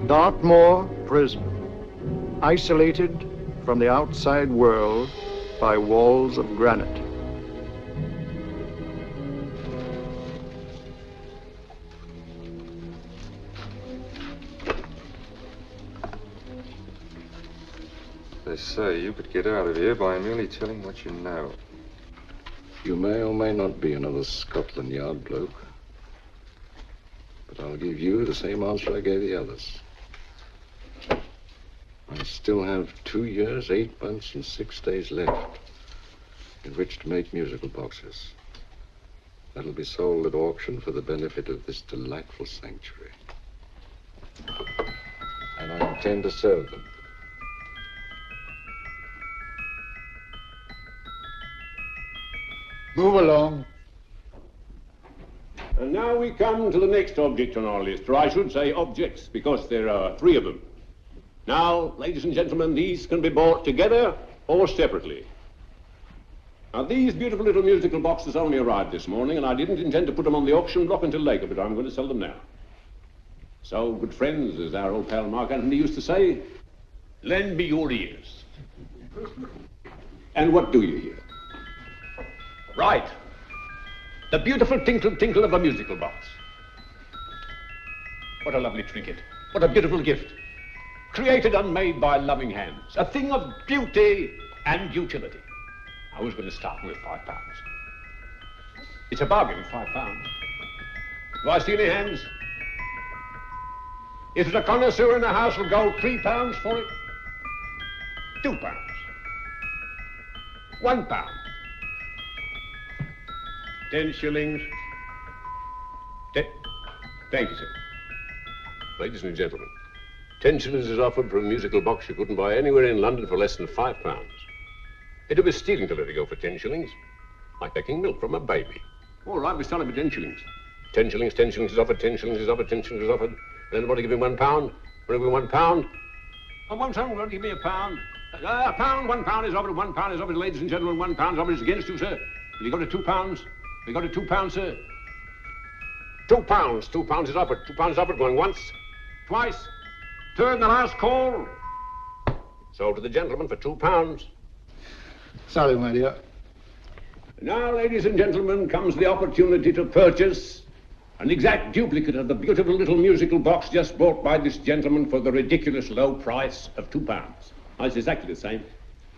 Dartmoor prison, isolated from the outside world by walls of granite. They say you could get out of here by merely telling what you know. You may or may not be another Scotland Yard bloke. But I'll give you the same answer I gave the others. I still have 2 years, 8 months, and 6 days left in which to make musical boxes. That'll be sold at auction for the benefit of this delightful sanctuary. And I intend to serve them. Move along. And now we come to the next object on our list, or I should say objects, because there are 3 of them. Now, ladies and gentlemen, these can be bought together or separately. Now, these beautiful little musical boxes only arrived this morning, and I didn't intend to put them on the auction block until later, but I'm going to sell them now. So, good friends, as our old pal Mark Antony used to say, lend me your ears. And what do you hear? Right. The beautiful tinkle tinkle of a musical box. What a lovely trinket. What a beautiful gift. Created and made by loving hands. A thing of beauty and utility. I was going to start with £5. It's a bargain, £5. Do I see any hands? If there's a connoisseur in the house, will go £3 for it. £2. £1. 10 shillings. Thank you, sir. Ladies and gentlemen, 10 shillings is offered for a musical box you couldn't buy anywhere in London for less than £5. It'd be stealing to let it go for 10 shillings. Like taking milk from a baby. All right, we're selling for 10 shillings. 10 shillings, 10 shillings is offered, 10 shillings is offered, 10 shillings is offered. And anybody give him £1? Want to give him £1? I want someone to give me £1. £1, £1 is offered, £1 is offered, ladies and gentlemen, £1 is offered is against you, sir. Will you go to £2? We got a £2, sir. £2. £2 is offered. £2 is offered. Going once, twice, third and the last call. Sold to the gentleman for £2. Sorry, my dear. Now, ladies and gentlemen, comes the opportunity to purchase an exact duplicate of the beautiful little musical box just bought by this gentleman for the ridiculous low price of £2. Now, it's exactly the same.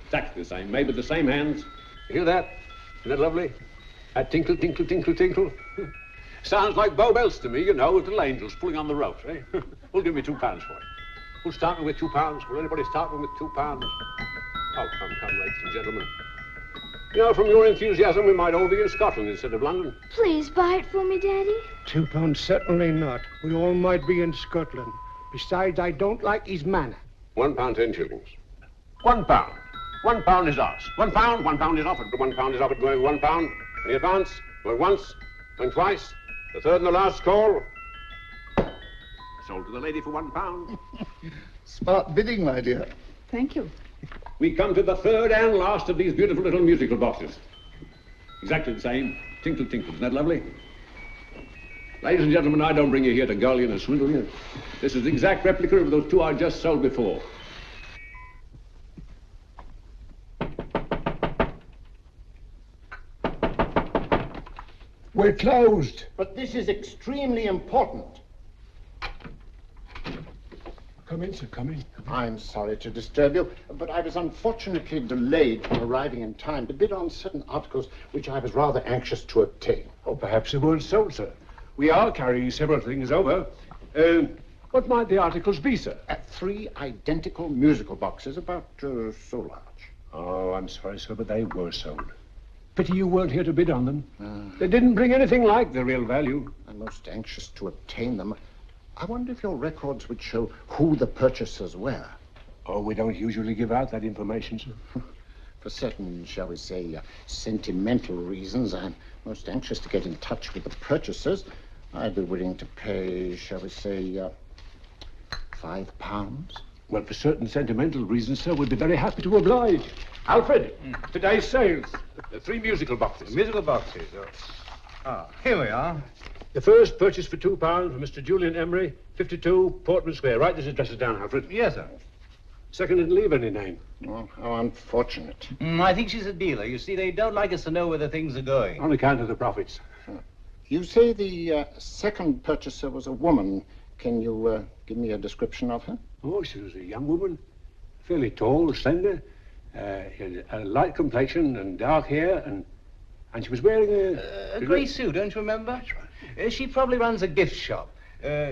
Exactly the same. Made with the same hands. You hear that? Isn't that lovely? That tinkle, tinkle, tinkle, tinkle. Sounds like Bow Bells to me, you know, with little angels pulling on the ropes, eh? Who'll give me £2 for it? Who'll start me with £2? Will anybody start me with £2? Oh, come, ladies and gentlemen. You know, from your enthusiasm, we might all be in Scotland instead of London. Please buy it for me, Daddy. £2, certainly not. We all might be in Scotland. Besides, I don't like his manner. £1, 10 shillings. £1. £1 is ours. £1 is offered. £1 is offered. Going £1. Any advance? Going once, going twice. The third and the last call. Sold to the lady for £1. Smart bidding, my dear. Thank you. We come to the third and last of these beautiful little musical boxes. Exactly the same. Tinkle, tinkle. Isn't that lovely? Ladies and gentlemen, I don't bring you here to gull you and swindle you. This is the exact replica of those 2 I just sold before. We're closed. But this is extremely important. Come in, sir, come in. I'm sorry to disturb you, but I was unfortunately delayed from arriving in time to bid on certain articles which I was rather anxious to obtain. Oh, perhaps they weren't sold, sir. We are carrying several things over. What might the articles be, sir? 3 identical musical boxes, about so large. Oh, I'm sorry, sir, but they were sold. Pity you weren't here to bid on them. They didn't bring anything like the real value. I'm most anxious to obtain them. I wonder if your records would show who the purchasers were. Oh, we don't usually give out that information, sir. For certain, shall we say, sentimental reasons, I'm most anxious to get in touch with the purchasers. I'd be willing to pay, shall we say, £5. Well, for certain sentimental reasons, sir, we'd be very happy to oblige. Alfred, today's sales. The 3 musical boxes. Musical boxes? Oh, here we are. The first purchase for £2 from Mr. Julian Emery, 52 Portman Square. Write this address down, Alfred. Yes, sir. Second didn't leave any name. Oh, how unfortunate. I think she's a dealer. You see, they don't like us to know where the things are going. On account of the profits. You say the second purchaser was a woman. Can you give me a description of her? Oh, she was a young woman. Fairly tall, slender. Had a light complexion and dark hair, and she was wearing A grey suit, don't you remember? That's right. She probably runs a gift shop.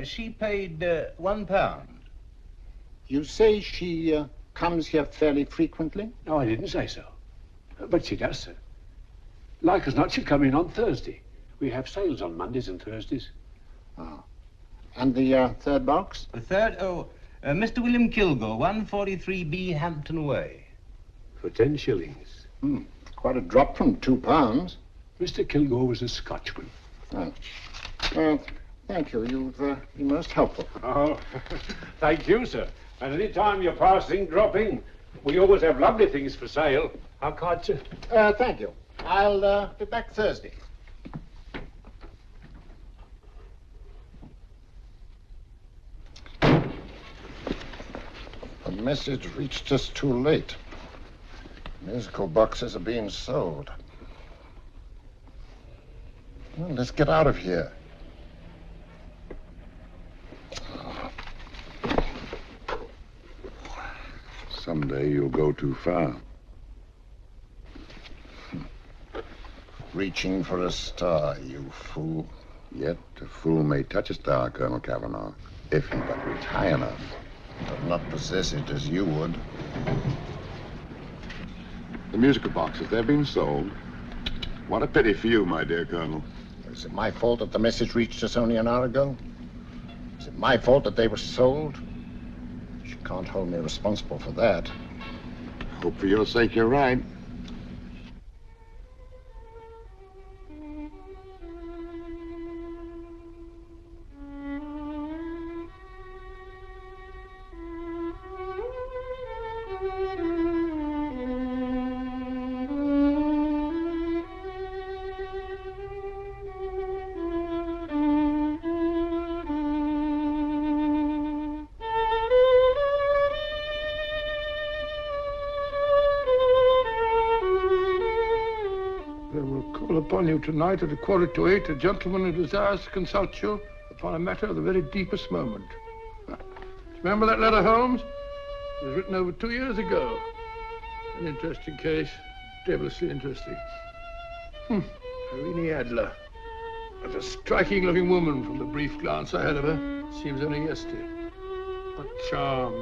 She paid £1. You say she comes here fairly frequently? No, I didn't say so. But she does, sir. Like as not, she'll come in on Thursday. We have sales on Mondays and Thursdays. Oh. And the third box? The third? Mr. William Kilgore, 143B Hampton Way. For 10 shillings. Quite a drop from £2. Mr. Kilgore was a Scotchman. Thanks. Well, thank you. You've been most helpful. Oh, thank you, sir. And any time you're passing, drop in. We always have lovely things for sale. How kind, sir? Thank you. I'll be back Thursday. The message reached us too late. Musical boxes are being sold. Well, let's get out of here. Someday you'll go too far. Reaching for a star, you fool. Yet a fool may touch a star, Colonel Cavanaugh, if he but reach high enough. But not possess it as you would. The musical boxes, they're being sold. What a pity for you, my dear Colonel. Is it my fault that the message reached us only an hour ago? Is it my fault that they were sold? You can't hold me responsible for that. Hope for your sake you're right. Upon you tonight at 7:45, a gentleman who desires to consult you upon a matter of the very deepest moment. Remember that letter, Holmes? It was written over 2 years ago. An interesting case, devilishly interesting. Irene Adler. What a striking-looking woman from the brief glance I had of her. Seems only yesterday. What charm.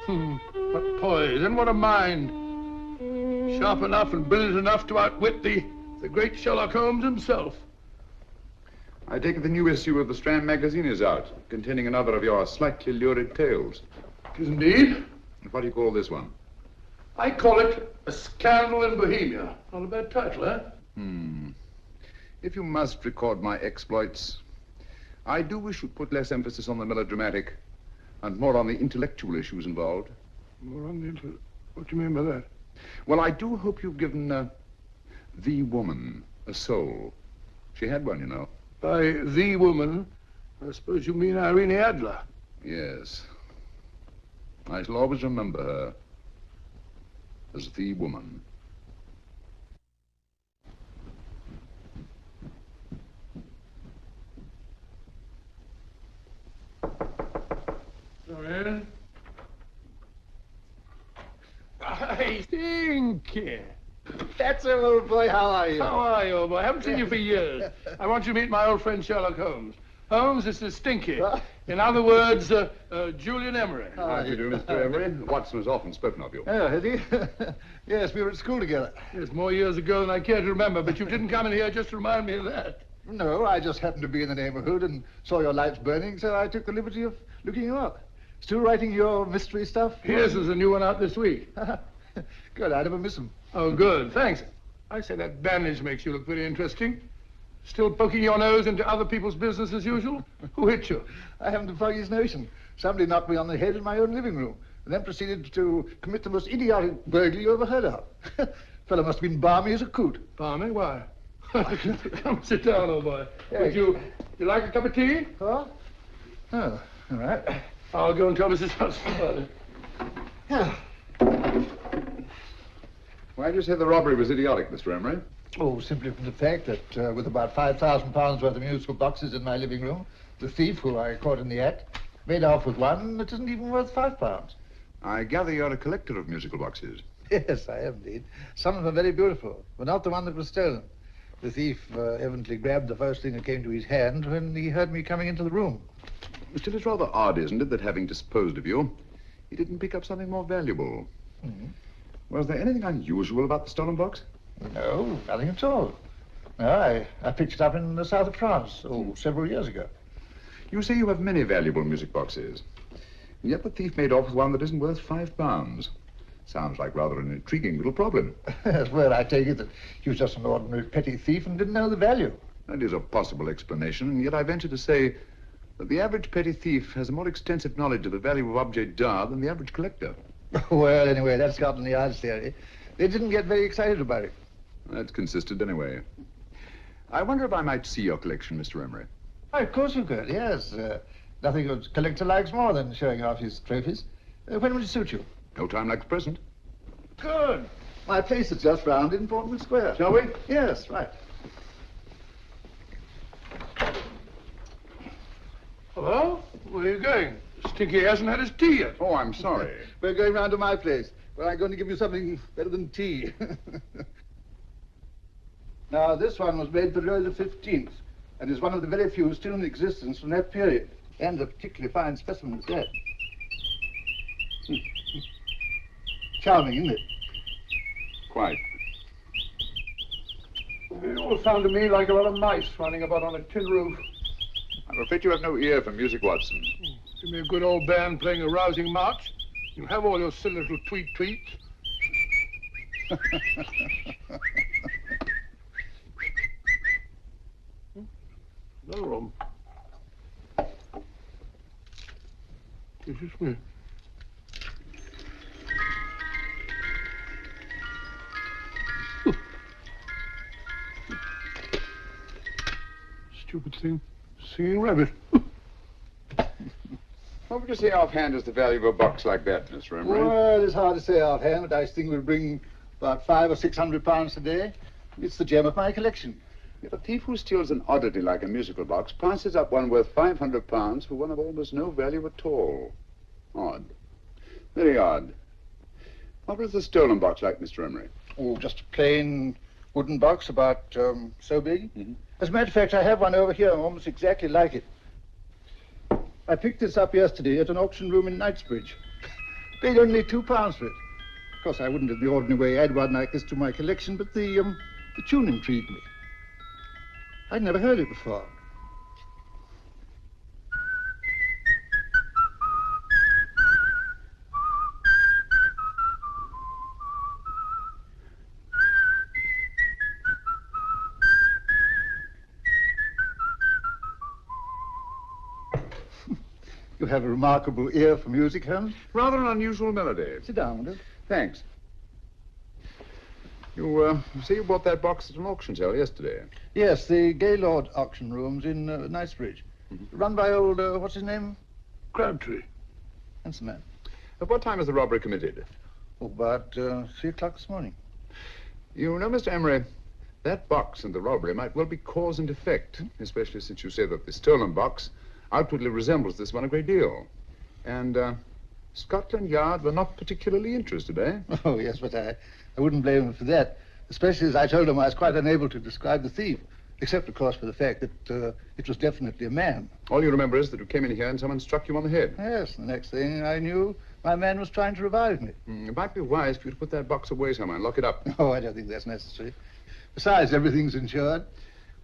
What poise, and what a mind. Sharp enough and brilliant enough to outwit the great Sherlock Holmes himself. I take it the new issue of the Strand magazine is out, containing another of your slightly lurid tales. It is indeed. And what do you call this one? I call it A Scandal in Bohemia. Not a bad title, eh? If you must record my exploits, I do wish you'd put less emphasis on the melodramatic and more on the intellectual issues involved. More on the What do you mean by that? Well, I do hope you've given the woman a soul. She had one, you know. By the woman, I suppose you mean Irene Adler. Yes. I shall always remember her as the woman. Come in. I think. That's it, little boy. How are you? How are you, old boy? I haven't seen you for years. I want you to meet my old friend Sherlock Holmes. Holmes, this is Stinky. In other words, Julian Emery. How do you do, Mr. Emery? Watson has often spoken of you. Oh, has he? Yes, we were at school together. Yes, more years ago than I care to remember, but you didn't come in here just to remind me of that. No, I just happened to be in the neighborhood and saw your lights burning, so I took the liberty of looking you up. Still writing your mystery stuff? Yes, there's a new one out this week. Good, I never miss them. Oh, good, thanks. I say that bandage makes you look very interesting. Still poking your nose into other people's business as usual? Who hit you? I haven't the foggiest notion. Somebody knocked me on the head in my own living room, and then proceeded to commit the most idiotic burglary you ever heard of. Fellow must have been balmy as a coot. Balmy? Why? Come sit down, old boy. Yeah. Would you like a cup of tea? Huh? Oh, all right. I'll go and tell Mrs. Hudson about it. Yeah. Why do you say the robbery was idiotic, Mr. Emery? Oh, simply from the fact that with about £5,000 worth of musical boxes in my living room, the thief, who I caught in the act, made off with one that isn't even worth £5. I gather you're a collector of musical boxes. Yes, I am indeed. Some of them are very beautiful, but not the one that was stolen. The thief evidently grabbed the first thing that came to his hand when he heard me coming into the room. Still, it's rather odd, isn't it, that having disposed of you, he didn't pick up something more valuable. Mm-hmm. Was there anything unusual about the stolen box? No, nothing at all. No, I picked it up in the south of France, several years ago. You say you have many valuable music boxes, and yet the thief made off with one that isn't worth £5. Sounds like rather an intriguing little problem. Well, I take it that he was just an ordinary petty thief and didn't know the value. That is a possible explanation, and yet I venture to say that the average petty thief has a more extensive knowledge of the value of objets d'art than the average collector. Well, anyway, that's Scotland Yard's theory. They didn't get very excited about it. That's consistent anyway. I wonder if I might see your collection, Mr. Emery. Oh, of course you could, yes. Nothing a collector likes more than showing off his trophies. When would it suit you? No time like the present. Good. My place is just round in Portman Square. Shall we? Yes, right. Hello? Where are you going? Stinky hasn't had his tea yet. Oh, I'm sorry. We're going round to my place, where I'm going to give you something better than tea. Now, this one was made for Louis XV, and is one of the very few still in existence from that period. And a particularly fine specimen at that. Charming, isn't it? Quite. It all sounded to me like a lot of mice running about on a tin roof. I'm afraid you have no ear for music, Watson. Give me a good old band playing a rousing march. You have all your silly little tweets. Another room. This is me. Stupid thing. Singing rabbit. What would you say offhand is the value of a box like that, Mr. Emery? Well, it's hard to say offhand, but I think we'll bring about £500 or £600 today. It's the gem of my collection. Yet a thief who steals an oddity like a musical box passes up one worth £500 for one of almost no value at all. Odd. Very odd. What was the stolen box like, Mr. Emery? Oh, just a plain wooden box about so big. Mm-hmm. As a matter of fact, I have one over here almost exactly like it. I picked this up yesterday at an auction room in Knightsbridge. Paid only £2 for it. Of course, I wouldn't in the ordinary way add one like this to my collection, but the tune intrigued me. I'd never heard it before. You have a remarkable ear for music, Holmes. Rather an unusual melody. Sit down, will you? Thanks. You say you bought that box at an auction sale yesterday? Yes, the Gaylord auction rooms in Knightsbridge. Mm-hmm. Run by old, what's his name? Crabtree. Handsome man. At what time was the robbery committed? Oh, about 3 o'clock this morning. You know, Mr. Emery, that box and the robbery might well be cause and effect, especially since you say that the stolen box outwardly resembles this one a great deal. And Scotland Yard were not particularly interested, eh? Oh, yes, but I wouldn't blame him for that, especially as I told him I was quite unable to describe the thief, except, of course, for the fact that it was definitely a man. All you remember is that you came in here and someone struck you on the head. Yes, the next thing I knew, my man was trying to revive me. It might be wise for you to put that box away somewhere and lock it up. Oh, I don't think that's necessary. Besides, everything's insured.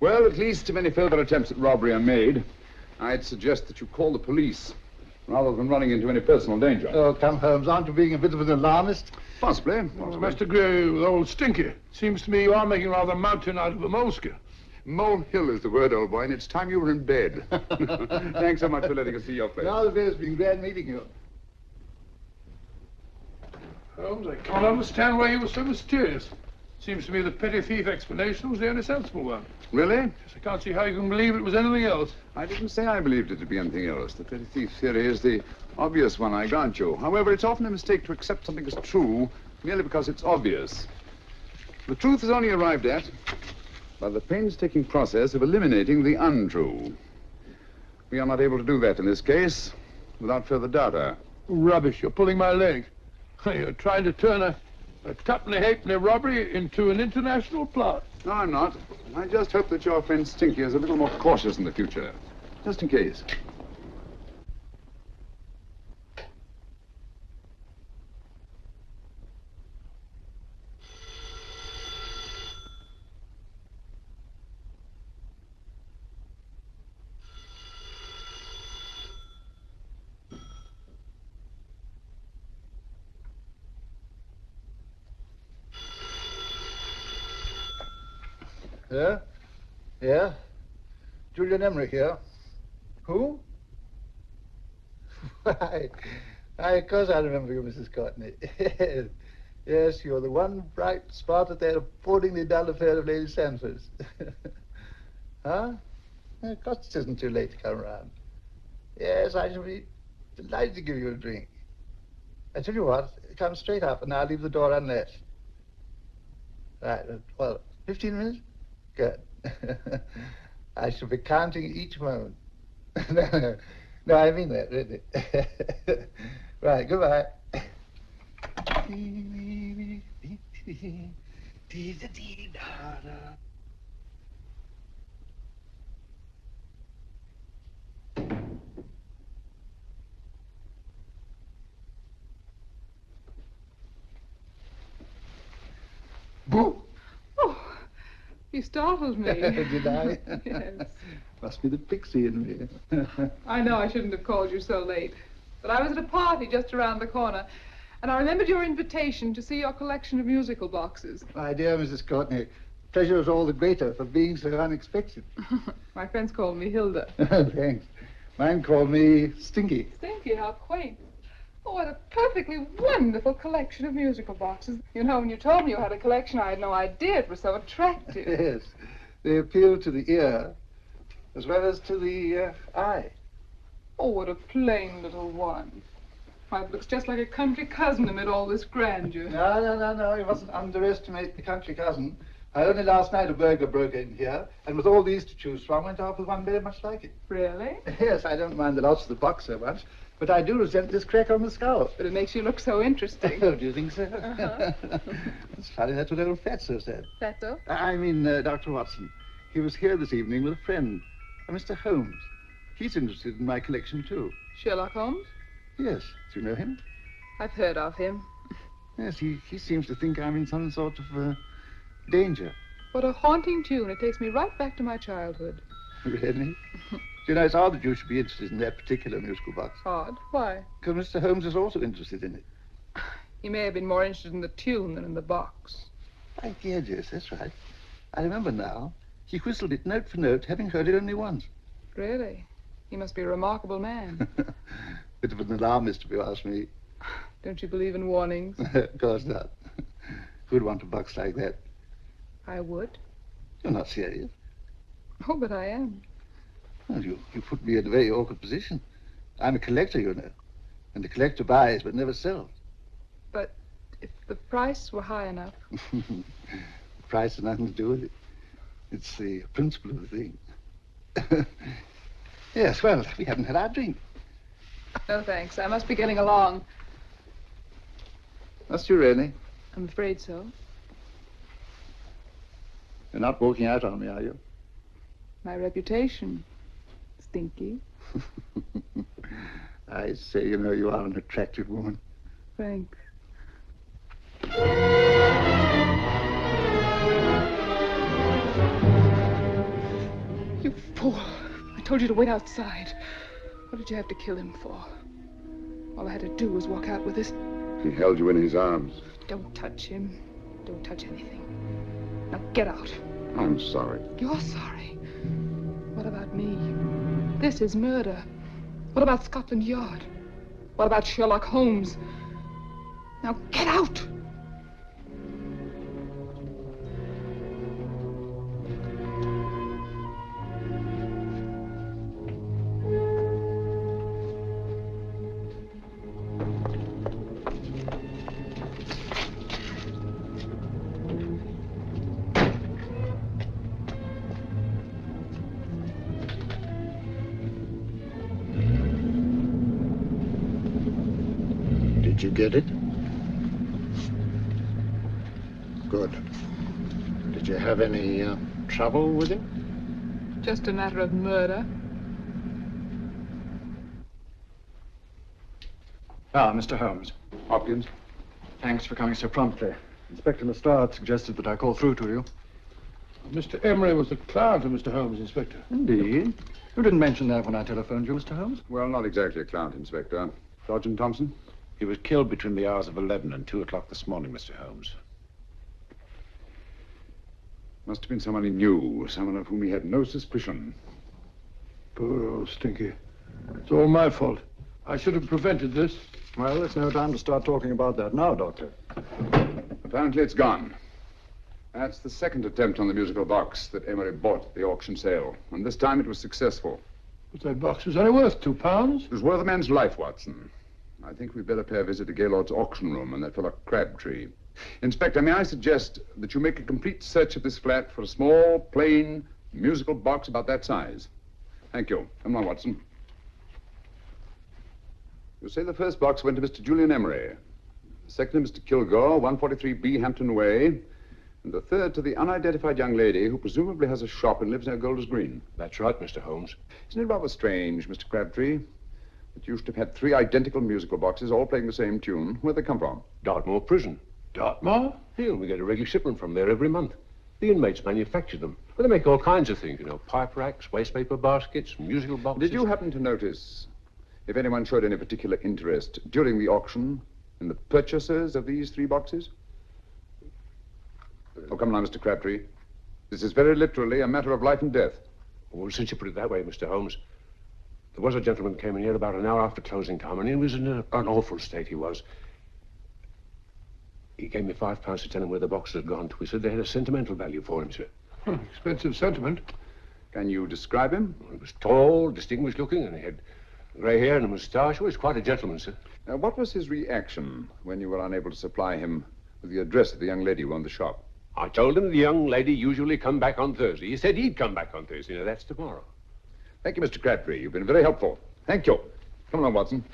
Well, at least if any further attempts at robbery are made, I'd suggest that you call the police, rather than running into any personal danger. Oh, come, Holmes, aren't you being a bit of an alarmist? Possibly. Well, I must agree with old Stinky. Seems to me you are making rather a mountain out of a moleskin. Molehill is the word, old boy, and it's time you were in bed. Thanks so much for letting us see your place. Now, it's been glad meeting you. Holmes, I can't understand why you were so mysterious. Seems to me the petty thief explanation was the only sensible one. Really? Yes, I can't see how you can believe it was anything else. I didn't say I believed it to be anything else. The petty thief theory is the obvious one, I grant you. However, it's often a mistake to accept something as true merely because it's obvious. The truth is only arrived at by the painstaking process of eliminating the untrue. We are not able to do that in this case without further data. Rubbish, you're pulling my leg. You're trying to turn a tuppenny halfpenny robbery into an international plot. No, I'm not. I just hope that your friend Stinky is a little more cautious in the future. Just in case. Yeah? Yeah? Julian Emery here. Who? Why, of course I remember you, Mrs. Cockney. Yes, you're the one bright spot at that appallingly dull affair of Lady Sanford's. Huh? Of course it isn't too late to come round. Yes, I shall be delighted to give you a drink. I tell you what, come straight up and I'll leave the door unlatched. Right, well, 15 minutes? Good. I shall be counting each moment. No, I mean that, really. Right, goodbye. Boo! Oh, you startled me. Did I? Yes. Must be the pixie in me. I know I shouldn't have called you so late, but I was at a party just around the corner, and I remembered your invitation to see your collection of musical boxes. My dear Mrs. Courtney, pleasure is all the greater for being so unexpected. My friends call me Hilda. Thanks. Mine called me Stinky. Stinky, how quaint. Oh, what a perfectly wonderful collection of musical boxes. You know, when you told me you had a collection, I had no idea it was so attractive. Yes. They appeal to the ear as well as to the eye. Oh, what a plain little one. Why, it looks just like a country cousin amid all this grandeur. No. You mustn't underestimate the country cousin. Only last night a burglar broke in here, and with all these to choose from, went off with one very much like it. Really? Yes, I don't mind the loss of the box so much, but I do resent this crack on the skull. But it makes you look so interesting. Oh, do you think so? Uh-huh. It's funny, that's what old Fatso said. Fatso? I mean, Dr. Watson. He was here this evening with a friend, a Mr. Holmes. He's interested in my collection, too. Sherlock Holmes? Yes. Do you know him? I've heard of him. Yes, he seems to think I'm in some sort of danger. What a haunting tune. It takes me right back to my childhood. Really? You know, it's odd that you should be interested in that particular musical box. Odd? Why? Because Mr. Holmes is also interested in it. He may have been more interested in the tune than in the box. My dear Jess, that's right. I remember now. He whistled it note for note, having heard it only once. Really? He must be a remarkable man. Bit of an alarmist, if you ask me. Don't you believe in warnings? Of course not. Who'd want a box like that? I would. You're not serious. Oh, but I am. Well, you put me in a very awkward position. I'm a collector, you know. And the collector buys but never sells. But if the price were high enough... The price has nothing to do with it. It's the principle of the thing. Yes, well, we haven't had our drink. No, thanks. I must be getting along. Must you really? I'm afraid so. You're not walking out on me, are you? My reputation. Stinky. I say, you know, you are an attractive woman. Thanks. You fool. I told you to wait outside. What did you have to kill him for? All I had to do was walk out with this. He held you in his arms. Don't touch him. Don't touch anything. Now get out. I'm sorry. You're sorry. What about me? This is murder. What about Scotland Yard? What about Sherlock Holmes? Now get out! you get it? Good. Did you have any trouble with him? Just a matter of murder. Ah, Mr. Holmes. Hopkins? Thanks for coming so promptly. Inspector Lestrade suggested that I call through to you. Mr. Emery was the client of Mr. Holmes, Inspector. Indeed. You didn't mention that when I telephoned you, Mr. Holmes. Well, not exactly a client, Inspector. Sergeant Thompson? He was killed between the hours of 11 and 2 o'clock this morning, Mr. Holmes. Must have been someone he knew, someone of whom he had no suspicion. Poor old Stinky. It's all my fault. I should have prevented this. Well, there's no time to start talking about that now, Doctor. Apparently it's gone. That's the second attempt on the musical box that Emery bought at the auction sale. And this time it was successful. But that box was only worth £2. It was worth a man's life, Watson. I think we'd better pay a visit to Gaylord's auction room and that fellow Crabtree. Inspector, may I suggest that you make a complete search of this flat for a small, plain, musical box about that size? Thank you. Come on, Watson. You say the first box went to Mr. Julian Emery. The second to Mr. Kilgore, 143B Hampton Way. And the third to the unidentified young lady who presumably has a shop and lives near Golders Green. That's right, Mr. Holmes. Isn't it rather strange, Mr. Crabtree, that you should have had 3 identical musical boxes all playing the same tune? Where'd they come from? Dartmoor prison. Dartmoor? Here, we get a regular shipment from there every month. The inmates manufacture them. Well, they make all kinds of things, you know, pipe racks, wastepaper baskets, musical boxes. Did you happen to notice if anyone showed any particular interest during the auction in the purchasers of these 3 boxes? Oh, come now, Mr. Crabtree. This is very literally a matter of life and death. Well, since you put it that way, Mr. Holmes, there was a gentleman came in here about an hour after closing time, and he was in an awful state, he was. He gave me £5 to tell him where the boxes had gone to. He said they had a sentimental value for him, sir. Expensive sentiment. Can you describe him? He was tall, distinguished looking, and he had grey hair and a moustache. He was quite a gentleman, sir. Now, what was his reaction when you were unable to supply him with the address of the young lady who owned the shop? I told him the young lady usually come back on Thursday. He said he'd come back on Thursday. Now, that's tomorrow. Thank you, Mr. Crabtree. You've been very helpful. Thank you. Come along, Watson.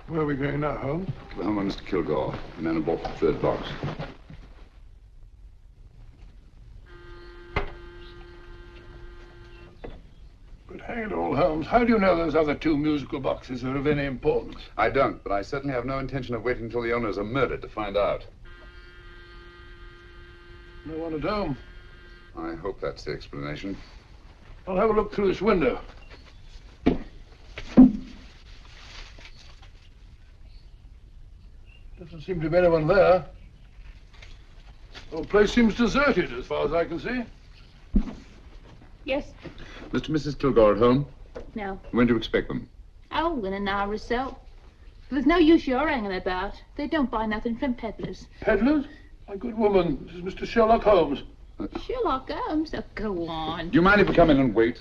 Where are we going now, Holmes? To the home of Mr. Kilgore, the man who bought the 3rd box. But hang it all, Holmes, how do you know those other 2 musical boxes are of any importance? I don't, but I certainly have no intention of waiting until the owners are murdered to find out. No one at home. I hope that's the explanation. I'll have a look through this window. Doesn't seem to be anyone there. The whole place seems deserted as far as I can see. Yes. Mr. and Mrs. Kilgore at home? No. When do you expect them? Oh, in an hour or so. There's no use your hanging about. They don't buy nothing from peddlers. Peddlers? My good woman, this is Mr. Sherlock Holmes. Sherlock Holmes? Oh, go on. Do you mind if we come in and wait?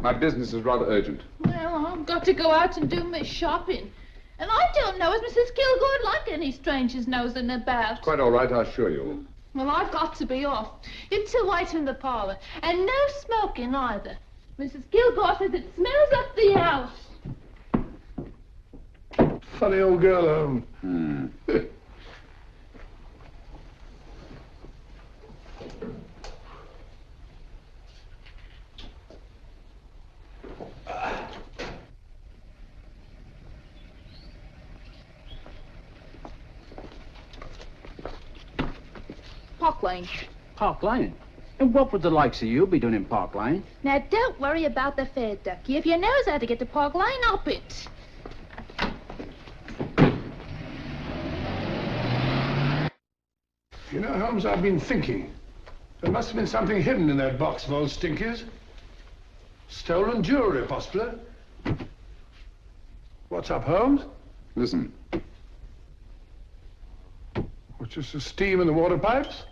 My business is rather urgent. Well, I've got to go out and do my shopping. And I don't know as Mrs. Kilgore like any strangers nosing about. Quite all right, I assure you. Well, I've got to be off. You two wait in the parlour. And no smoking either. Mrs. Kilgore says it smells up the house. Funny old girl, Holmes. Park Lane. Park Lane? And what would the likes of you be doing in Park Lane? Now, don't worry about the fare, Ducky. If you knows how to get to Park Lane, up it. You know, Holmes, I've been thinking. There must have been something hidden in that box of old Stinky's. Stolen jewelry, possibly. What's up, Holmes? Listen. What's just the steam in the water pipes?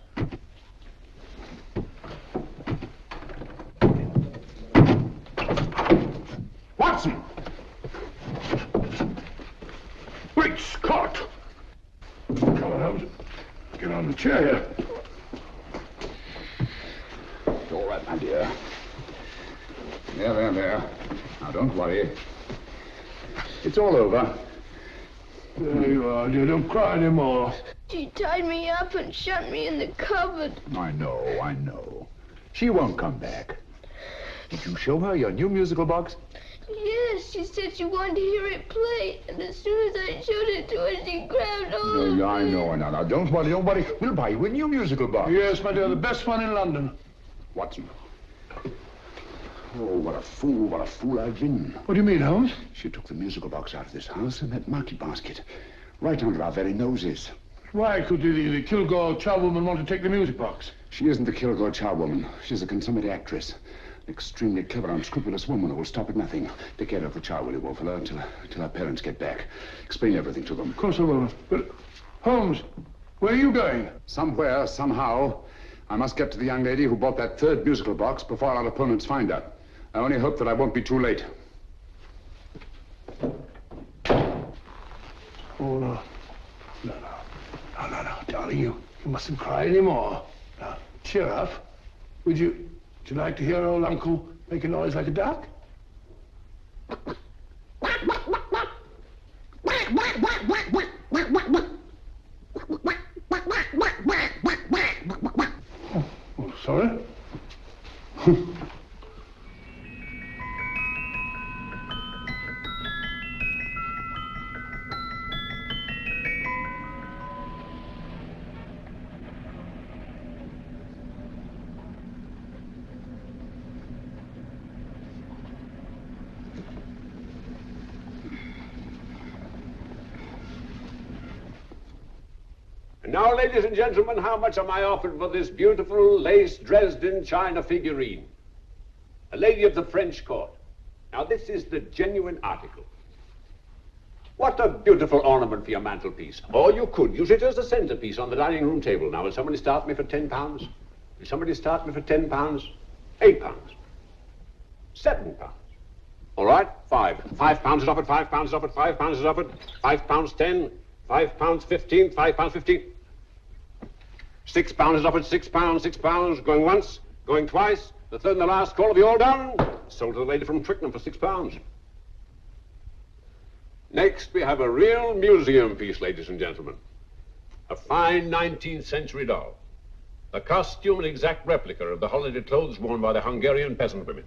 Watson! Great Scott! Come on, Holmes. Get on the chair here. It's all right, my dear. There. Now, don't worry. It's all over. There you are, dear. Don't cry anymore. She tied me up and shut me in the cupboard. I know. She won't come back. Did you show her your new musical box? Yes, she said she wanted to hear it play, and as soon as I showed it to her, she grabbed hold of me. I know. Now, don't worry. We'll buy you a new musical box. Yes, my dear, the best one in London. Watson. Oh, what a fool I've been. What do you mean, Holmes? She took the musical box out of this house in that market basket, right under our very noses. Why could the Kilgore charwoman want to take the music box? She isn't the Kilgore charwoman. She's a consummate actress. An extremely clever, unscrupulous woman who will stop at nothing. Take care of the child, will you, Wolfella, until her parents get back. Explain everything to them. Of course I will. But, Holmes, where are you going? Somewhere, somehow. I must get to the young lady who bought that third musical box before our opponents find her. I only hope that I won't be too late. Oh, no. No, darling, you mustn't cry anymore. Now, cheer up. Would you like to hear old Uncle make a noise like a duck? Oh, sorry? Now, ladies and gentlemen, how much am I offered for this beautiful lace Dresden china figurine? A lady of the French court. Now, this is the genuine article. What a beautiful ornament for your mantelpiece. Or you could use it as a centerpiece on the dining room table. Now, will somebody start me for £10? Will somebody start me for £10? £8? £7? All right, £5 is offered, £5 is offered, £5 is offered, £5 10, £5 15, £5 15. £6 is offered, £6, going once, going twice, the third and the last call. Have you all done? Sold to the lady from Twickenham for £6. Next, we have a real museum piece, ladies and gentlemen. A fine 19th century doll. A costume an exact replica of the holiday clothes worn by the Hungarian peasant women.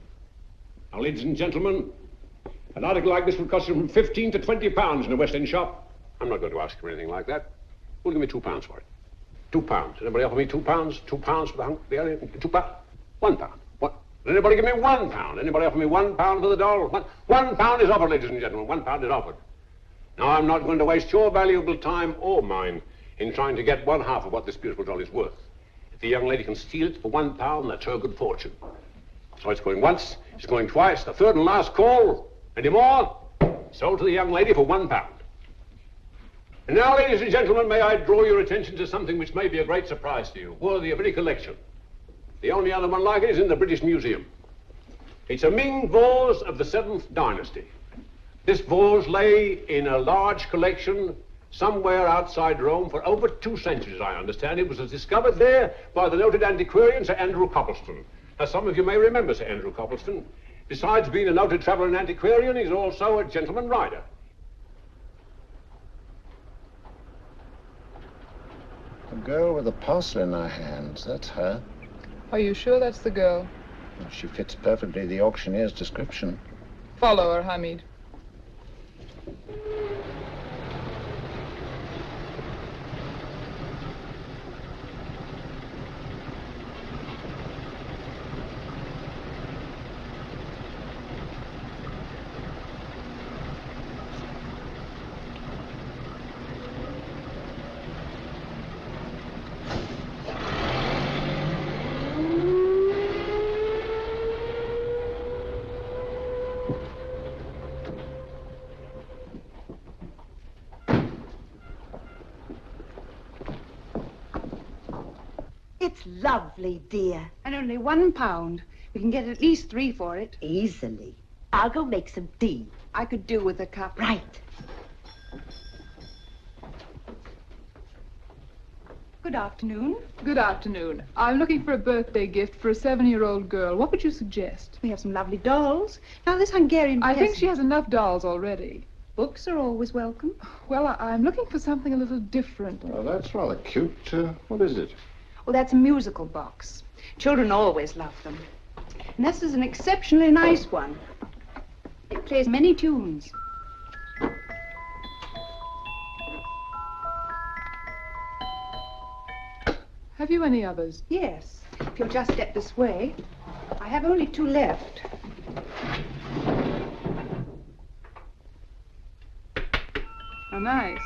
Now, ladies and gentlemen, an article like this would cost you from £15 to £20 in a West End shop. I'm not going to ask you for anything like that. Who'll give me £2 for it? £2. Anybody offer me £2? £2 for the Hungarian? £2? £1. What? Anybody give me £1? Anybody offer me £1 for the doll? £1 is offered, ladies and gentlemen. £1 is offered. Now, I'm not going to waste your valuable time or mine in trying to get one half of what this beautiful doll is worth. If the young lady can steal it for £1, that's her good fortune. So it's going once, it's going twice, the third and last call. Any more? Sold to the young lady for £1. And now, ladies and gentlemen, may I draw your attention to something which may be a great surprise to you, worthy of any collection. The only other one like it is in the British Museum. It's a Ming vase of the 7th dynasty. This vase lay in a large collection somewhere outside Rome for over 2 centuries, I understand. It was discovered there by the noted antiquarian Sir Andrew Coppleston. As some of you may remember Sir Andrew Coppleston, besides being a noted traveller and antiquarian, he's also a gentleman rider. The girl with the parcel in her hands, that's her. Are you sure that's the girl? Well, she fits perfectly the auctioneer's description. Follow her, Hamid. It's lovely, dear. And only £1. We can get at least 3 for it. Easily. I'll go make some tea. I could do with a cup. Right. Good afternoon. Good afternoon. I'm looking for a birthday gift for a 7-year-old girl. What would you suggest? We have some lovely dolls. Now, this Hungarian I think peasant- she has enough dolls already. Books are always welcome. Well, I'm looking for something a little different. Well, that's rather cute. What is it? Well, that's a musical box. Children always love them. And this is an exceptionally nice one. It plays many tunes. Have you any others? Yes. If you'll just step this way. I have only 2 left. Oh, nice.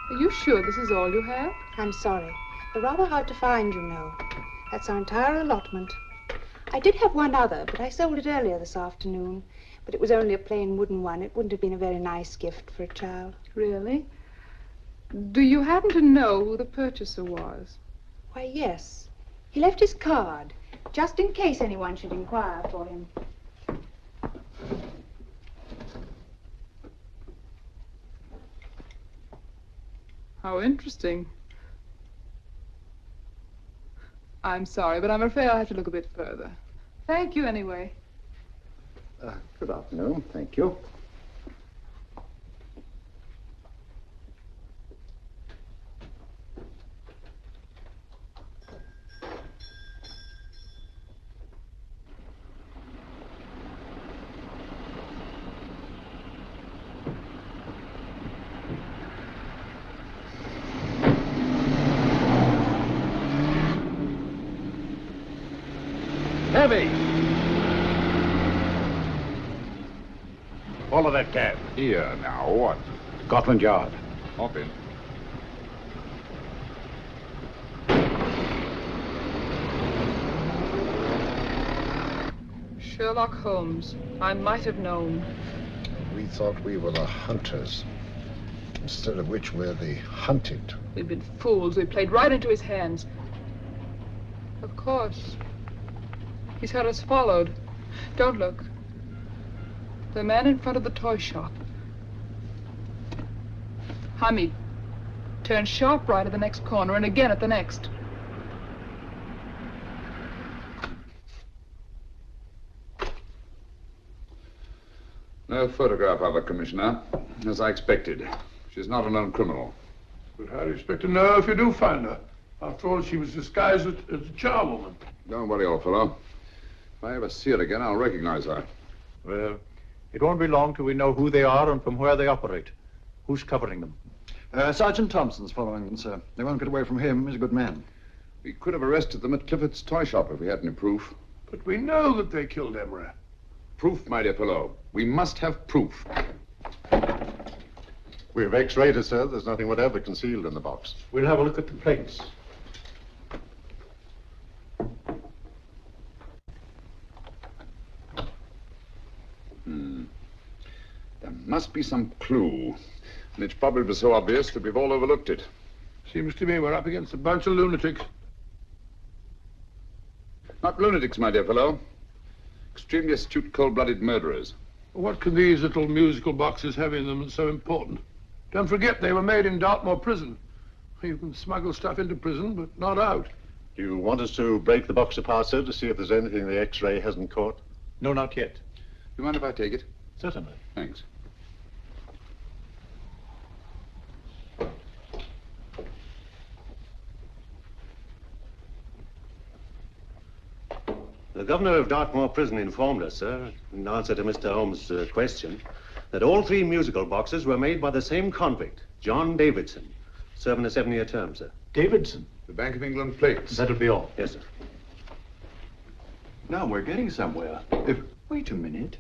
Are you sure this is all you have? I'm sorry. They're rather hard to find, you know. That's our entire allotment. I did have one other, but I sold it earlier this afternoon. But it was only a plain wooden one. It wouldn't have been a very nice gift for a child. Really? Do you happen to know who the purchaser was? Why, yes. He left his card, just in case anyone should inquire for him. How interesting. I'm sorry, but I'm afraid I'll have to look a bit further. Thank you anyway. Good afternoon. Thank you. Heavy! Follow that cab. Here, now, what? Scotland Yard. Hop in. Sherlock Holmes. I might have known. We thought we were the hunters, instead of which we're the hunted. We've been fools. We played right into his hands. Of course. He's had us followed. Don't look. The man in front of the toy shop. Hamid. Turn sharp right at the next corner and again at the next. No photograph of her, Commissioner, as I expected. She's not a known criminal. But how do you expect to know if you do find her? After all, she was disguised as a charwoman. Don't worry, old fellow. If I ever see her again, I'll recognize her. Well, it won't be long till we know who they are and from where they operate. Who's covering them? Sergeant Thompson's following them, sir. They won't get away from him. He's a good man. We could have arrested them at Clifford's toy shop if we had any proof. But we know that they killed Emery. Proof, my dear fellow. We must have proof. We've x-rayed it, sir. There's nothing whatever concealed in the box. We'll have a look at the plates. There must be some clue. And it's probably so obvious that we've all overlooked it. Seems to me we're up against a bunch of lunatics. Not lunatics, my dear fellow. Extremely astute, cold-blooded murderers. What can these little musical boxes have in them that's so important? Don't forget, they were made in Dartmoor prison. You can smuggle stuff into prison, but not out. Do you want us to break the box apart, sir, to see if there's anything the x-ray hasn't caught? No, not yet. Do you mind if I take it? Certainly. Thanks. The governor of Dartmoor prison informed us, sir, in answer to Mr. Holmes' question, that all 3 musical boxes were made by the same convict, John Davidson, serving a 7-year term, sir. Davidson? The Bank of England plates. That'll be all. Yes, sir. Now we're getting somewhere. Wait a minute.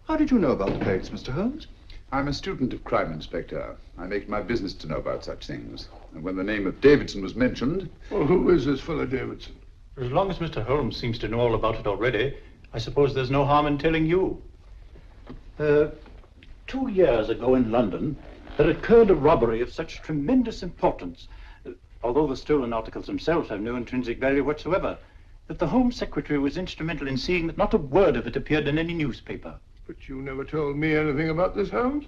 How did you know about the plates, Mr. Holmes? I'm a student of crime, Inspector. I make my business to know about such things. And when the name of Davidson was mentioned... Well, who is this fellow Davidson? As long as Mr. Holmes seems to know all about it already, I suppose there's no harm in telling you. 2 years ago in London, there occurred a robbery of such tremendous importance, although the stolen articles themselves have no intrinsic value whatsoever, that the Home Secretary was instrumental in seeing that not a word of it appeared in any newspaper. But you never told me anything about this, Holmes.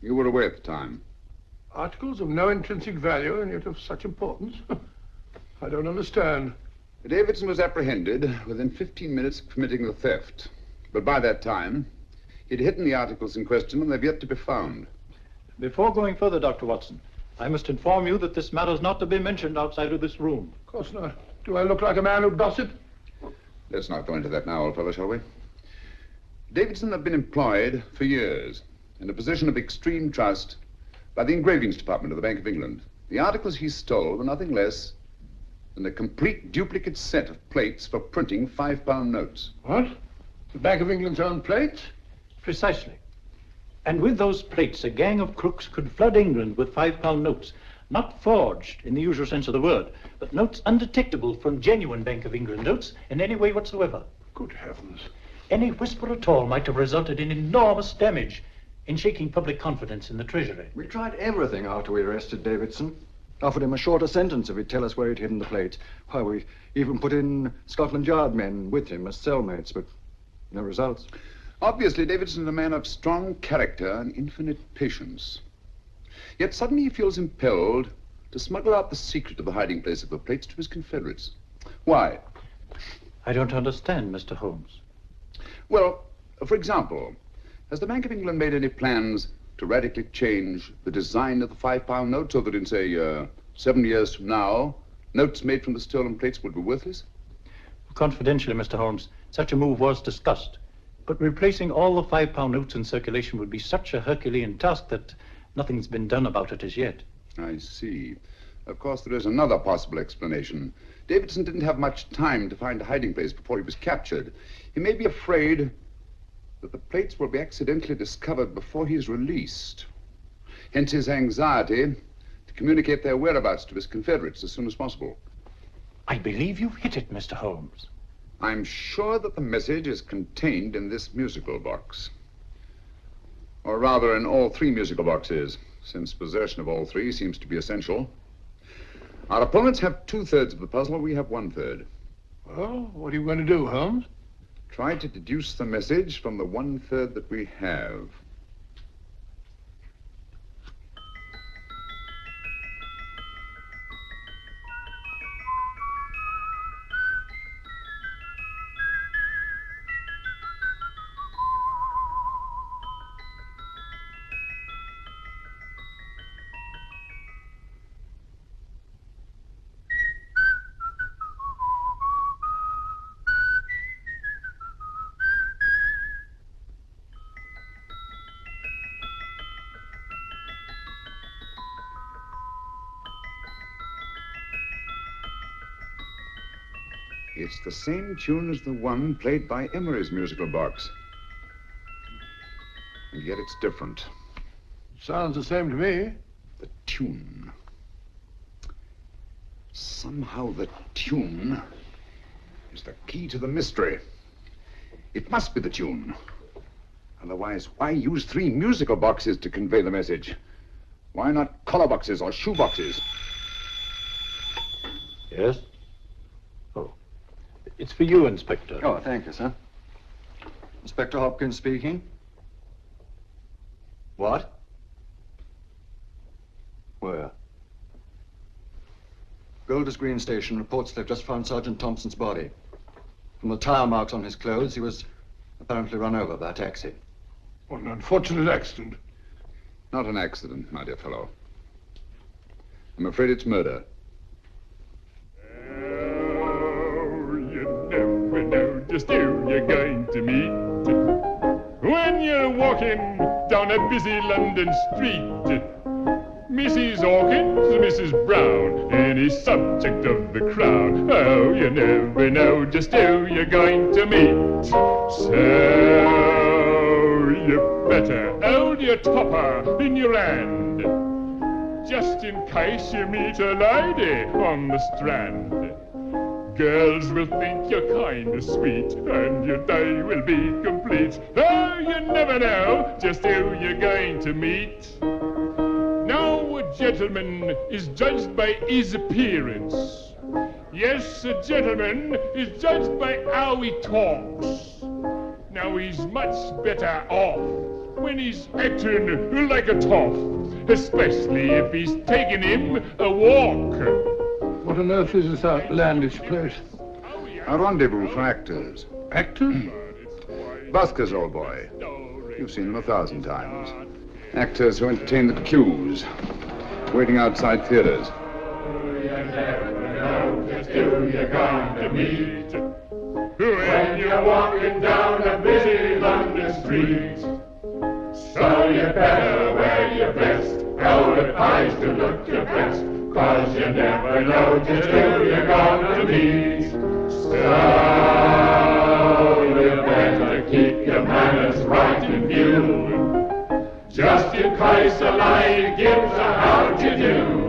You were away at the time. Articles of no intrinsic value and yet of such importance? I don't understand. Davidson was apprehended within 15 minutes of committing the theft. But by that time, he'd hidden the articles in question and they've yet to be found. Before going further, Dr. Watson, I must inform you that this matter is not to be mentioned outside of this room. Of course not. Do I look like a man who'd gossip? Let's not go into that now, old fellow, shall we? Davidson had been employed for years in a position of extreme trust by the engravings department of the Bank of England. The articles he stole were nothing less than a complete duplicate set of plates for printing £5 notes. What? The Bank of England's own plates? Precisely. And with those plates, a gang of crooks could flood England with £5 notes, not forged in the usual sense of the word, but notes undetectable from genuine Bank of England notes in any way whatsoever. Good heavens. Any whisper at all might have resulted in enormous damage in shaking public confidence in the Treasury. We tried everything after we arrested Davidson. Offered him a shorter sentence if he'd tell us where he'd hidden the plates. Why, we even put in Scotland Yard men with him as cellmates, but no results. Obviously, Davidson is a man of strong character and infinite patience. Yet suddenly he feels impelled to smuggle out the secret of the hiding place of the plates to his confederates. Why? I don't understand, Mr. Holmes. Well, for example, has the Bank of England made any plans to radically change the design of the £5 note so that in, say, 7 years from now, notes made from the stolen plates would be worthless? Confidentially, Mr. Holmes, such a move was discussed. But replacing all the £5 notes in circulation would be such a Herculean task that nothing's been done about it as yet. I see. Of course, there is another possible explanation. Davidson didn't have much time to find a hiding place before he was captured. He may be afraid that the plates will be accidentally discovered before he is released. Hence his anxiety to communicate their whereabouts to his confederates as soon as possible. I believe you've hit it, Mr. Holmes. I'm sure that the message is contained in this musical box. Or rather, in all 3 musical boxes, since possession of all 3 seems to be essential. Our opponents have 2/3 of the puzzle, we have 1/3. Well, what are you going to do, Holmes? Try to deduce the message from the 1/3 that we have. It's the same tune as the one played by Emery's musical box. And yet it's different. Sounds the same to me. The tune. Somehow the tune is the key to the mystery. It must be the tune. Otherwise, why use 3 musical boxes to convey the message? Why not collar boxes or shoe boxes? Yes? Oh. It's for you, Inspector. Oh, thank you, sir. Inspector Hopkins speaking. What? Where? Golders Green Station reports they've just found Sergeant Thompson's body. From the tire marks on his clothes, he was apparently run over by a taxi. What an unfortunate accident. Not an accident, my dear fellow. I'm afraid it's murder. You never know just who you're going to meet when you're walking down a busy London street. Mrs. Hawkins, Mrs. Brown, any subject of the crowd. Oh, you never know just who you're going to meet. So you better hold your topper in your hand, just in case you meet a lady on the Strand. Girls will think you're kind of sweet, and your day will be complete. Oh, you never know just who you're going to meet. Now, a gentleman is judged by his appearance. Yes, a gentleman is judged by how he talks. Now, he's much better off when he's acting like a toff, especially if he's taking him a walk. What on earth is this outlandish place? A rendezvous for actors. Actors? Buskers, old boy. You've seen them 1,000 times. Actors who entertain the queues, waiting outside theaters. Just who you're going to meet when you're walking down a busy London street. So you better wear your best, go to pies to look your best, 'cause you never know just who you're going to meet. So you better keep your manners right in view, just in case a lady gives a how'd you do.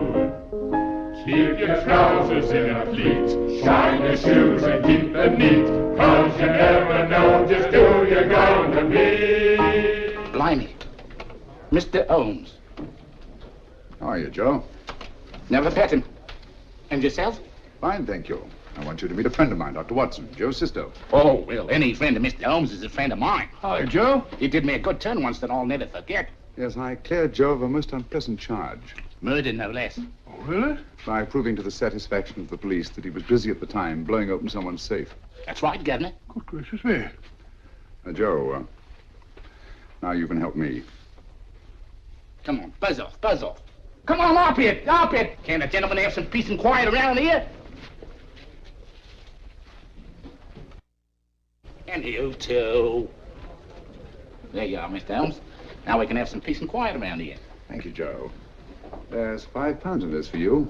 Keep your trousers in a pleat, shine your shoes and keep them neat, 'cause you never know just who you're going to meet. Blimey. Mr. Holmes. How are you, Joe? Never met him. And yourself? Fine, thank you. I want you to meet a friend of mine, Dr. Watson, Joe's sister. Oh, well, any friend of Mr. Holmes is a friend of mine. Hi, Joe. He did me a good turn once that I'll never forget. Yes, I cleared Joe of a most unpleasant charge. Murder, no less. Oh, really? By proving to the satisfaction of the police that he was busy at the time blowing open someone's safe. That's right, Governor. Good gracious me. Joe, now you can help me. Come on, buzz off, buzz off. Come on, up it, up it. Can't a gentleman have some peace and quiet around here? And you too. There you are, Mr. Holmes. Now we can have some peace and quiet around here. Thank you, Joe. There's £5 in this for you.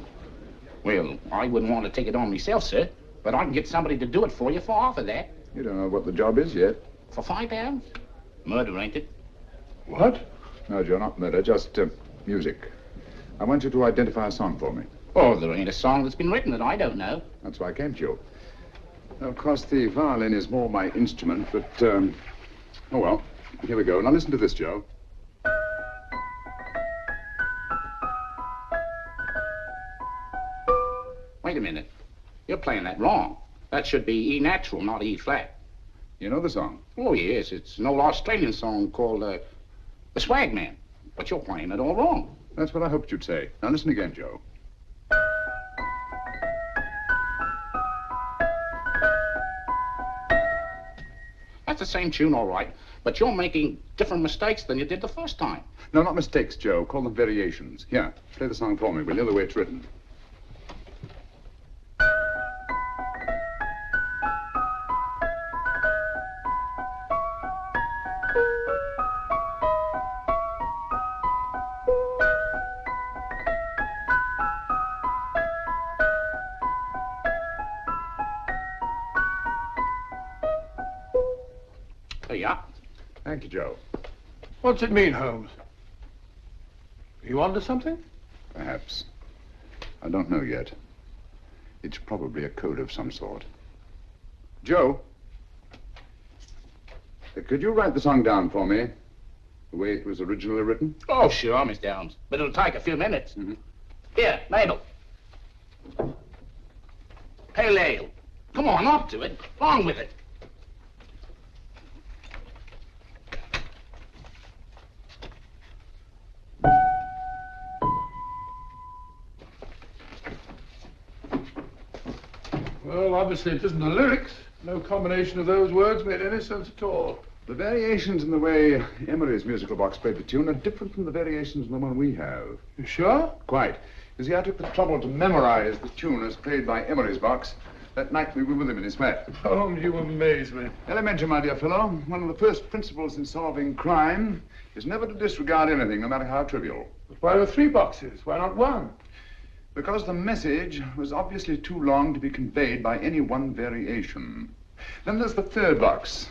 Well, I wouldn't want to take it on myself, sir, but I can get somebody to do it for you for half of that. You don't know what the job is yet. For £5? Murder, ain't it? What? No, Joe, not murder, just music. I want you to identify a song for me. Oh, there ain't a song that's been written that I don't know. That's why I came to you. Of course, the violin is more my instrument, but, oh, well, here we go. Now listen to this, Joe. Wait a minute. You're playing that wrong. That should be E natural, not E flat. You know the song? Oh, yes. It's an old Australian song called, The Swagman. But you're playing it all wrong. That's what I hoped you'd say. Now listen again, Joe. That's the same tune, all right. But you're making different mistakes than you did the first time. No, not mistakes, Joe. Call them variations. Here, play the song for me, will you, the way it's written. There you are. Thank you, Joe. What's it mean, Holmes? Are you onto something? Perhaps. I don't know yet. It's probably a code of some sort. Joe, could you write the song down for me? The way it was originally written? Oh, sure, Mr. Holmes. But it'll take a few minutes. Mm-hmm. Here, Mabel. Pale ale. Come on, up to it. Along with it. Well, obviously it isn't the lyrics. No combination of those words made any sense at all. The variations in the way Emery's musical box played the tune are different from the variations in the one we have. You sure? Quite. You see, I took the trouble to memorize the tune as played by Emery's box that night we were with him in his flat. Holmes, you amaze me. Elementary, my dear fellow. One of the first principles in solving crime is never to disregard anything, no matter how trivial. But why are 3 boxes? Why not 1? Because the message was obviously too long to be conveyed by any one variation. Then there's the 3rd box,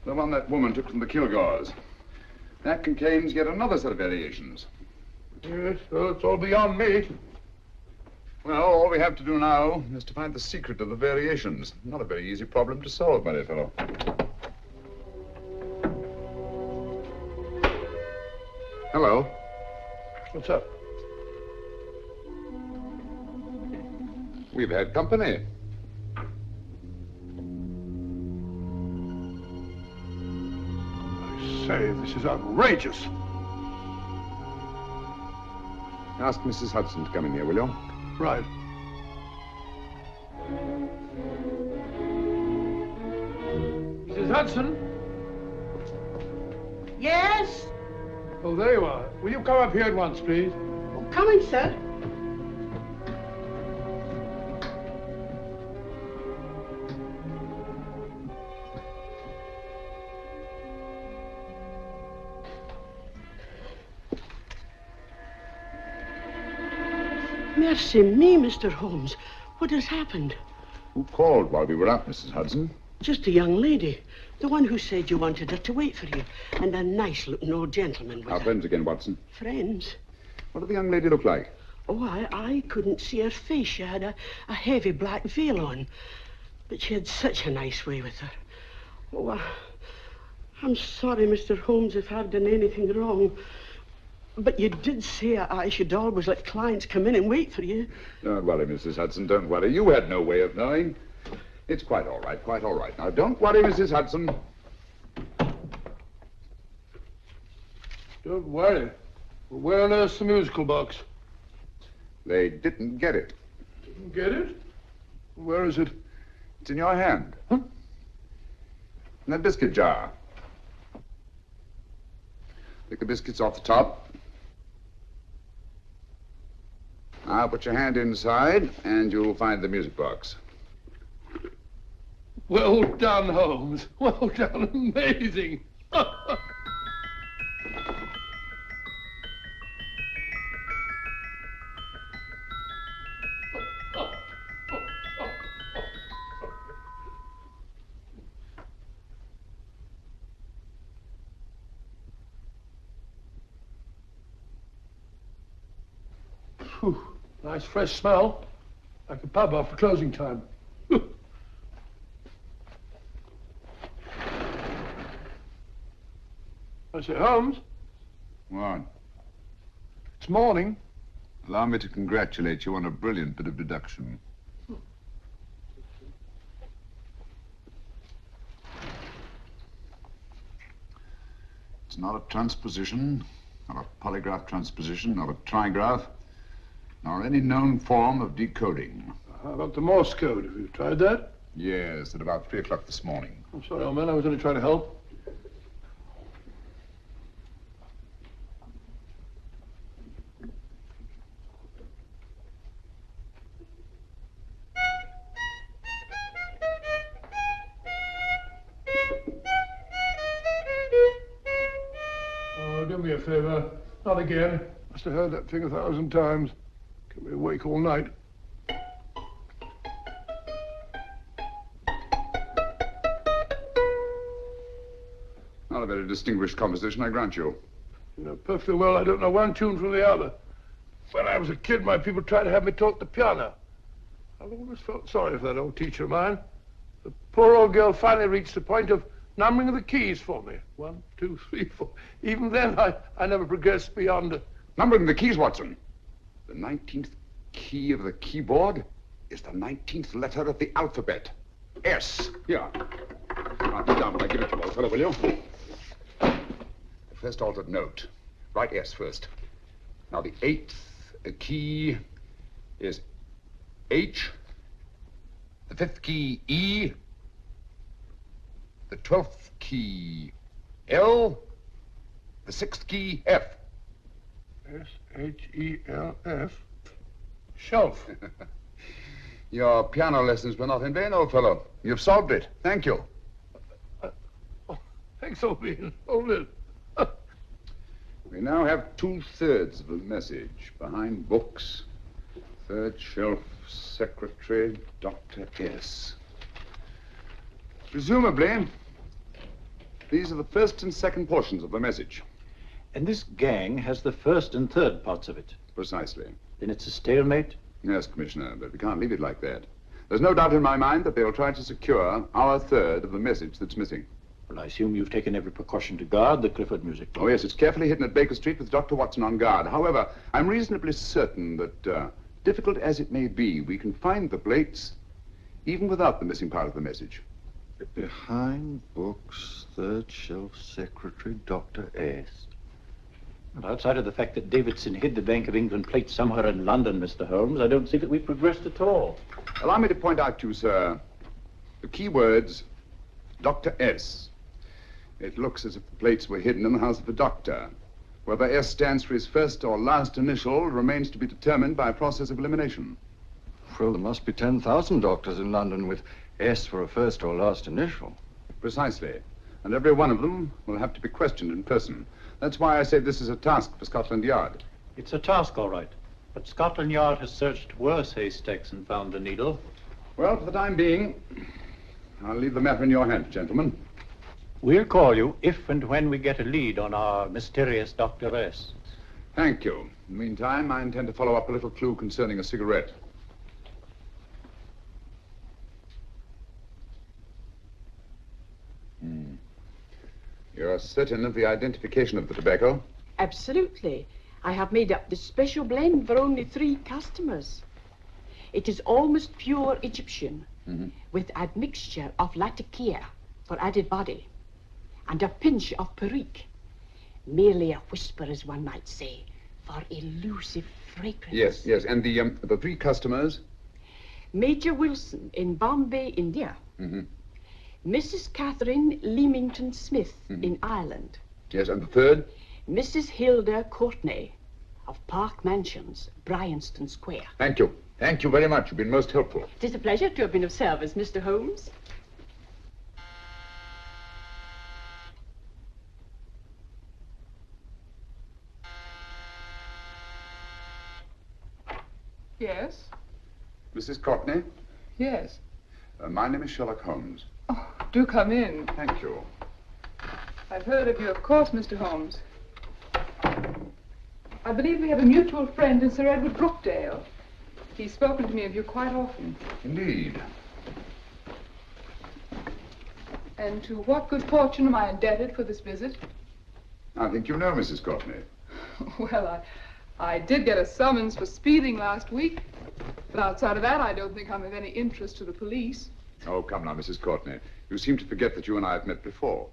the one that woman took from the Kilgores. That contains yet another set of variations. Yes, well, it's all beyond me. Well, all we have to do now is to find the secret of the variations. Not a very easy problem to solve, my dear fellow. Hello. What's up? We've had company. I say, this is outrageous. Ask Mrs. Hudson to come in here, will you? Right. Mrs. Hudson? Yes? Oh, there you are. Will you come up here at once, please? Oh, coming, sir. Mercy me, Mr. Holmes. What has happened? Who called while we were out, Mrs. Hudson? Just a young lady. The one who said you wanted her to wait for you. And a nice-looking old gentleman with Our her. friends again, Watson. Friends? What did the young lady look like? Oh, I couldn't see her face. She had a heavy black veil on. But she had such a nice way with her. Oh, I'm sorry, Mr. Holmes, if I've done anything wrong. But you did say I should always let clients come in and wait for you. Don't worry, Mrs. Hudson, don't worry. You had no way of knowing. It's quite all right, quite all right. Now, don't worry, Mrs. Hudson. Don't worry. Well, where on earth's the musical box? They didn't get it. Didn't get it? Where is it? It's in your hand. Huh? In that biscuit jar. Pick the biscuits off the top. Now put your hand inside, and you'll find the music box. Well done, Holmes. Well done. Amazing. Whew. Nice fresh smell. Like a pub after closing time. I say, Holmes. What? It's morning. Allow me to congratulate you on a brilliant bit of deduction. It's not a transposition, not a polygraph transposition, not a trigraph, nor any known form of decoding. How about the Morse code? Have you tried that? Yes, at about 3 o'clock this morning. I'm sorry, old man. I was only trying to help. Oh, do me a favor. Not again. Must have heard that thing 1,000 times. Kept me awake all night. Not a very distinguished composition, I grant you. You know perfectly well I don't know one tune from the other. When I was a kid, my people tried to have me taught the piano. I've always felt sorry for that old teacher of mine. The poor old girl finally reached the point of numbering the keys for me. 1, 2, 3, 4. Even then, I never progressed beyond... Numbering the keys, Watson. The 19th key of the keyboard is the 19th letter of the alphabet. S. Here. Write it down when I give it to you, old fellow, will you? The first altered note. Write S first. Now, the 8th key is H. The 5th key, E. The 12th key, L. The 6th key, F. S-H-E-L-F. Shelf. Your piano lessons were not in vain, old fellow. You've solved it. Thank you. Thanks, old bean. Hold it. We now have 2/3 of the message. Behind books, third shelf, secretary, Dr. S. Presumably, these are the first and second portions of the message. And this gang has the first and third parts of it. Precisely. Then it's a stalemate? Yes, Commissioner, but we can't leave it like that. There's no doubt in my mind that they'll try to secure our third of the message that's missing. Well, I assume you've taken every precaution to guard the Clifford music box. Oh, yes, it's carefully hidden at Baker Street with Dr. Watson on guard. However, I'm reasonably certain that, difficult as it may be, we can find the plates even without the missing part of the message. Behind books, third shelf, secretary, Dr. S. Well, outside of the fact that Davidson hid the Bank of England plate somewhere in London, Mr. Holmes, I don't see that we've progressed at all. Allow me to point out to you, sir, the key words Dr. S. It looks as if the plates were hidden in the house of the doctor. Whether S stands for his first or last initial remains to be determined by a process of elimination. Well, there must be 10,000 doctors in London with S for a first or last initial. Precisely. And every one of them will have to be questioned in person. That's why I say this is a task for Scotland Yard. It's a task, all right. But Scotland Yard has searched worse haystacks and found a needle. Well, for the time being, I'll leave the matter in your hands, gentlemen. We'll call you if and when we get a lead on our mysterious Dr. S. Thank you. In the meantime, I intend to follow up a little clue concerning a cigarette. You're certain of the identification of the tobacco? Absolutely. I have made up this special blend for only 3 customers. It is almost pure Egyptian, with admixture of latakia for added body, and a pinch of perique. Merely a whisper, as one might say, for elusive fragrance. Yes. And the 3 customers? Major Wilson in Bombay, India. Mrs. Catherine Leamington Smith in Ireland. Yes, and the 3rd? Mrs. Hilda Courtney of Park Mansions, Bryanston Square. Thank you. Thank you very much. You've been most helpful. It is a pleasure to have been of service, Mr. Holmes. Yes? Mrs. Cockney? Yes. My name is Sherlock Holmes. Oh, do come in. Thank you. I've heard of you, of course, Mr. Holmes. I believe we have a mutual friend in Sir Edward Brookdale. He's spoken to me of you quite often. Indeed. And to what good fortune am I indebted for this visit? I think you know Mrs. Cockney. Well, I did get a summons for speeding last week, but outside of that, I don't think I'm of any interest to the police. Oh, come now, Mrs. Courtney. You seem to forget that you and I have met before.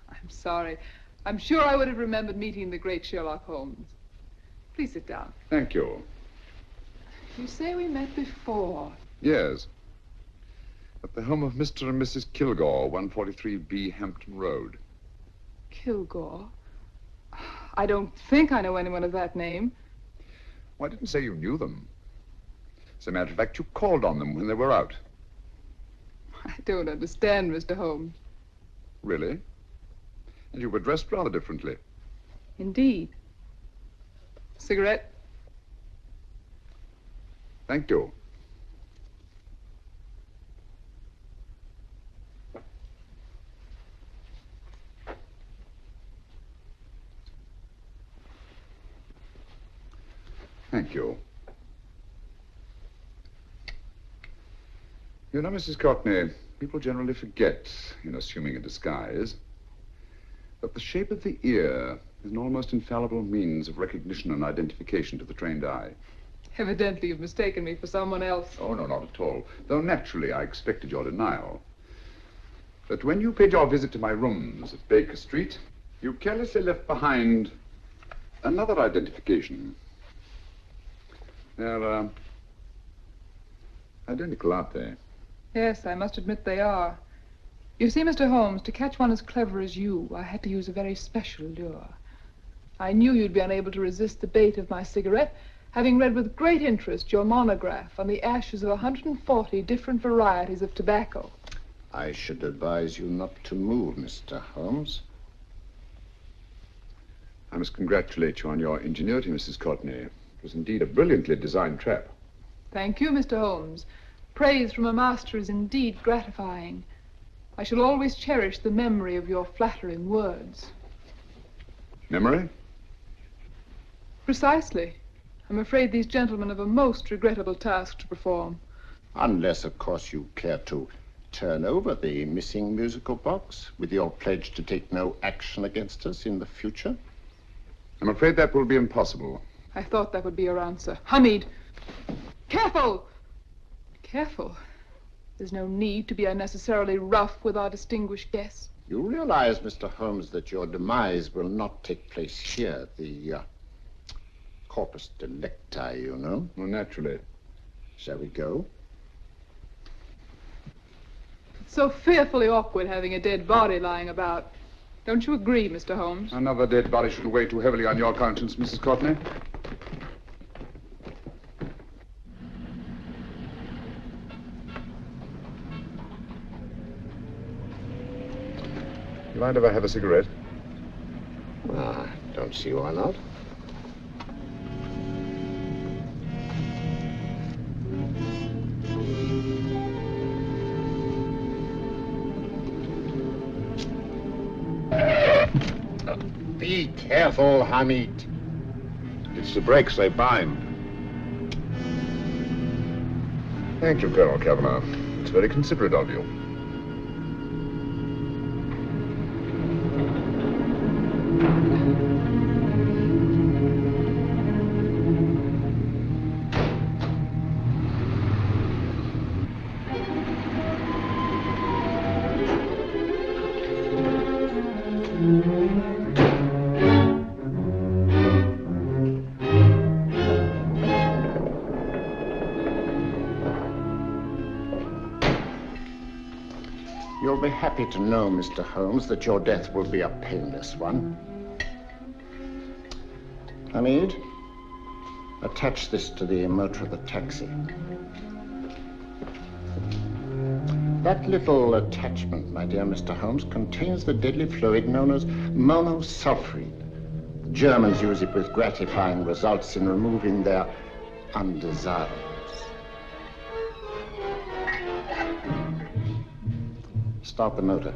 I'm sorry. I'm sure I would have remembered meeting the great Sherlock Holmes. Please sit down. Thank you. You say we met before. Yes. At the home of Mr. and Mrs. Kilgore, 143B Hampton Road. Kilgore? I don't think I know anyone of that name. Well, I didn't say you knew them. As a matter of fact, you called on them when they were out. I don't understand, Mr. Holmes. Really? And you were dressed rather differently. Indeed. Cigarette? Thank you. Thank you. You know, Mrs. Cockney, people generally forget, in assuming a disguise, that the shape of the ear is an almost infallible means of recognition and identification to the trained eye. Evidently, you've mistaken me for someone else. Oh, no, not at all. Though naturally, I expected your denial. But when you paid your visit to my rooms at Baker Street, you carelessly left behind another identification. They're, identical, aren't they? Yes, I must admit they are. You see, Mr. Holmes, to catch one as clever as you, I had to use a very special lure. I knew you'd be unable to resist the bait of my cigarette, having read with great interest your monograph on the ashes of 140 different varieties of tobacco. I should advise you not to move, Mr. Holmes. I must congratulate you on your ingenuity, Mrs. Courtney. It was indeed a brilliantly designed trap. Thank you, Mr. Holmes. Praise from a master is indeed gratifying. I shall always cherish the memory of your flattering words. Memory? Precisely. I'm afraid these gentlemen have a most regrettable task to perform. Unless, of course, you care to turn over the missing musical box with your pledge to take no action against us in the future. I'm afraid that will be impossible. I thought that would be your answer. Hamid! Careful! Careful. There's no need to be unnecessarily rough with our distinguished guests. You realize, Mr. Holmes, that your demise will not take place here. The corpus delicti, you know. Well, naturally. Shall we go? so fearfully awkward having a dead body lying about. Don't you agree, Mr. Holmes? Another dead body shouldn't weigh too heavily on your conscience, Mrs. Cockney. You mind if I have a cigarette? Ah, don't see why not. Be careful, Hamid. It's the brakes, they bind. Thank you, Colonel Kavanagh. It's very considerate of you. You'll be happy to know, Mr. Holmes, that your death will be a painless one. Hamid, attach this to the motor of the taxi. That little attachment, my dear Mr. Holmes, contains the deadly fluid known as monosulfide. The Germans use it with gratifying results in removing their undesirables. Start the motor.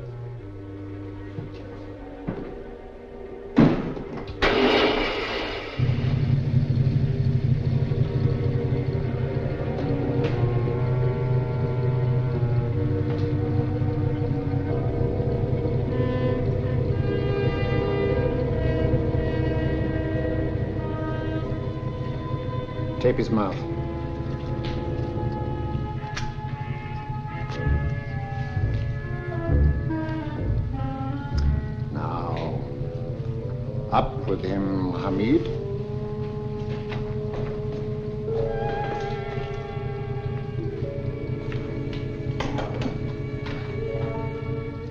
Tape his mouth. Now, up with him, Hamid.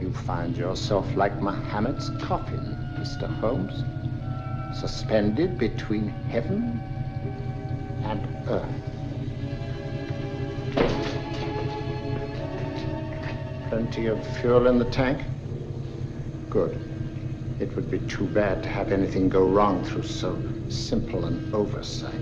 You find yourself like Muhammad's coffin, Mr. Holmes, suspended between heaven and earth. Plenty of fuel in the tank? Good. It would be too bad to have anything go wrong through so simple an oversight.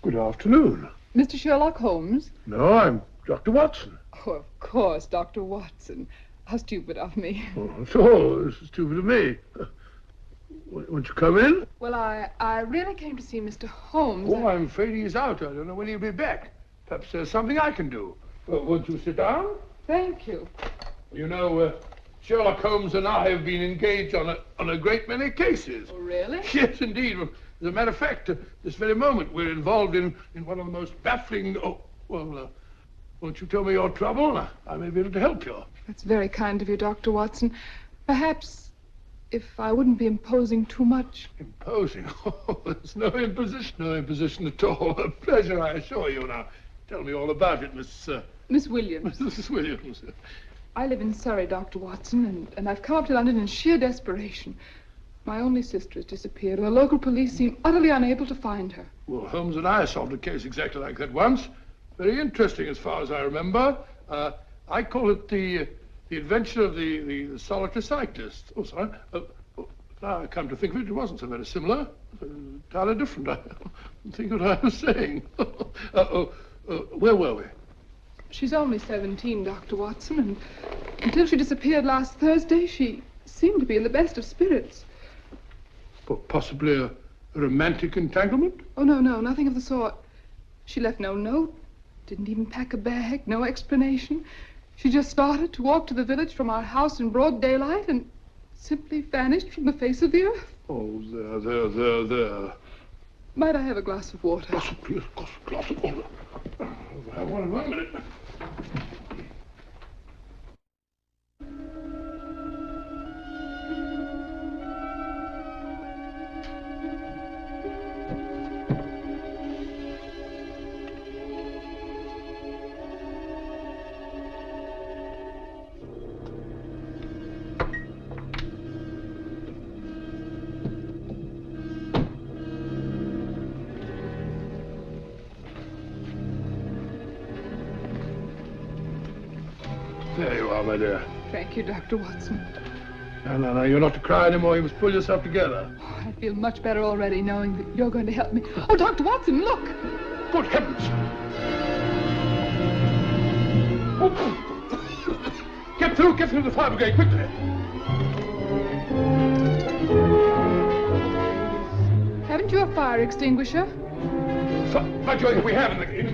Good afternoon. Mr. Sherlock Holmes? No, I'm Dr. Watson. Oh, of course, Dr. Watson. How stupid of me. Oh, so, this is stupid of me. Won't you come in? Well, I really came to see Mr. Holmes. Oh, I'm afraid he's out. I don't know when he'll be back. Perhaps there's something I can do. Won't you sit down? Thank you. You know, Sherlock Holmes and I have been engaged on a great many cases. Oh, really? Yes, indeed. As a matter of fact, this very moment, we're involved in one of the most baffling... Oh, well, won't you tell me your trouble? I may be able to help you. That's very kind of you, Dr. Watson. Perhaps if I wouldn't be imposing too much. Imposing? Oh, there's no imposition at all. A pleasure, I assure you. Now, tell me all about it, Miss Williams. Mrs. Williams. I live in Surrey, Dr. Watson, and I've come up to London in sheer desperation. My only sister has disappeared, and the local police seem utterly unable to find her. Well, Holmes and I solved a case exactly like that once. Very interesting as far as I remember. I call it the adventure of the solitary cyclist. Oh, sorry. Now I come to think of it, it wasn't so very similar. Entirely different. I don't think what I was saying. Where were we? She's only 17, Dr. Watson, and until she disappeared last Thursday, she seemed to be in the best of spirits. Possibly a romantic entanglement? Oh, no, nothing of the sort. She left no note, didn't even pack a bag, no explanation. She just started to walk to the village from our house in broad daylight and simply vanished from the face of the earth. Oh, there. Might I have a glass of water? Please, a glass of water. I want one minute. There you are, my dear. Thank you, Dr. Watson. No, you're not to cry anymore. You must pull yourself together. Oh, I feel much better already knowing that you're going to help me. Oh, Dr. Watson, look! Good heavens! Get through the fire brigade, quickly! Haven't you a fire extinguisher? By Jove, we have in the kitchen.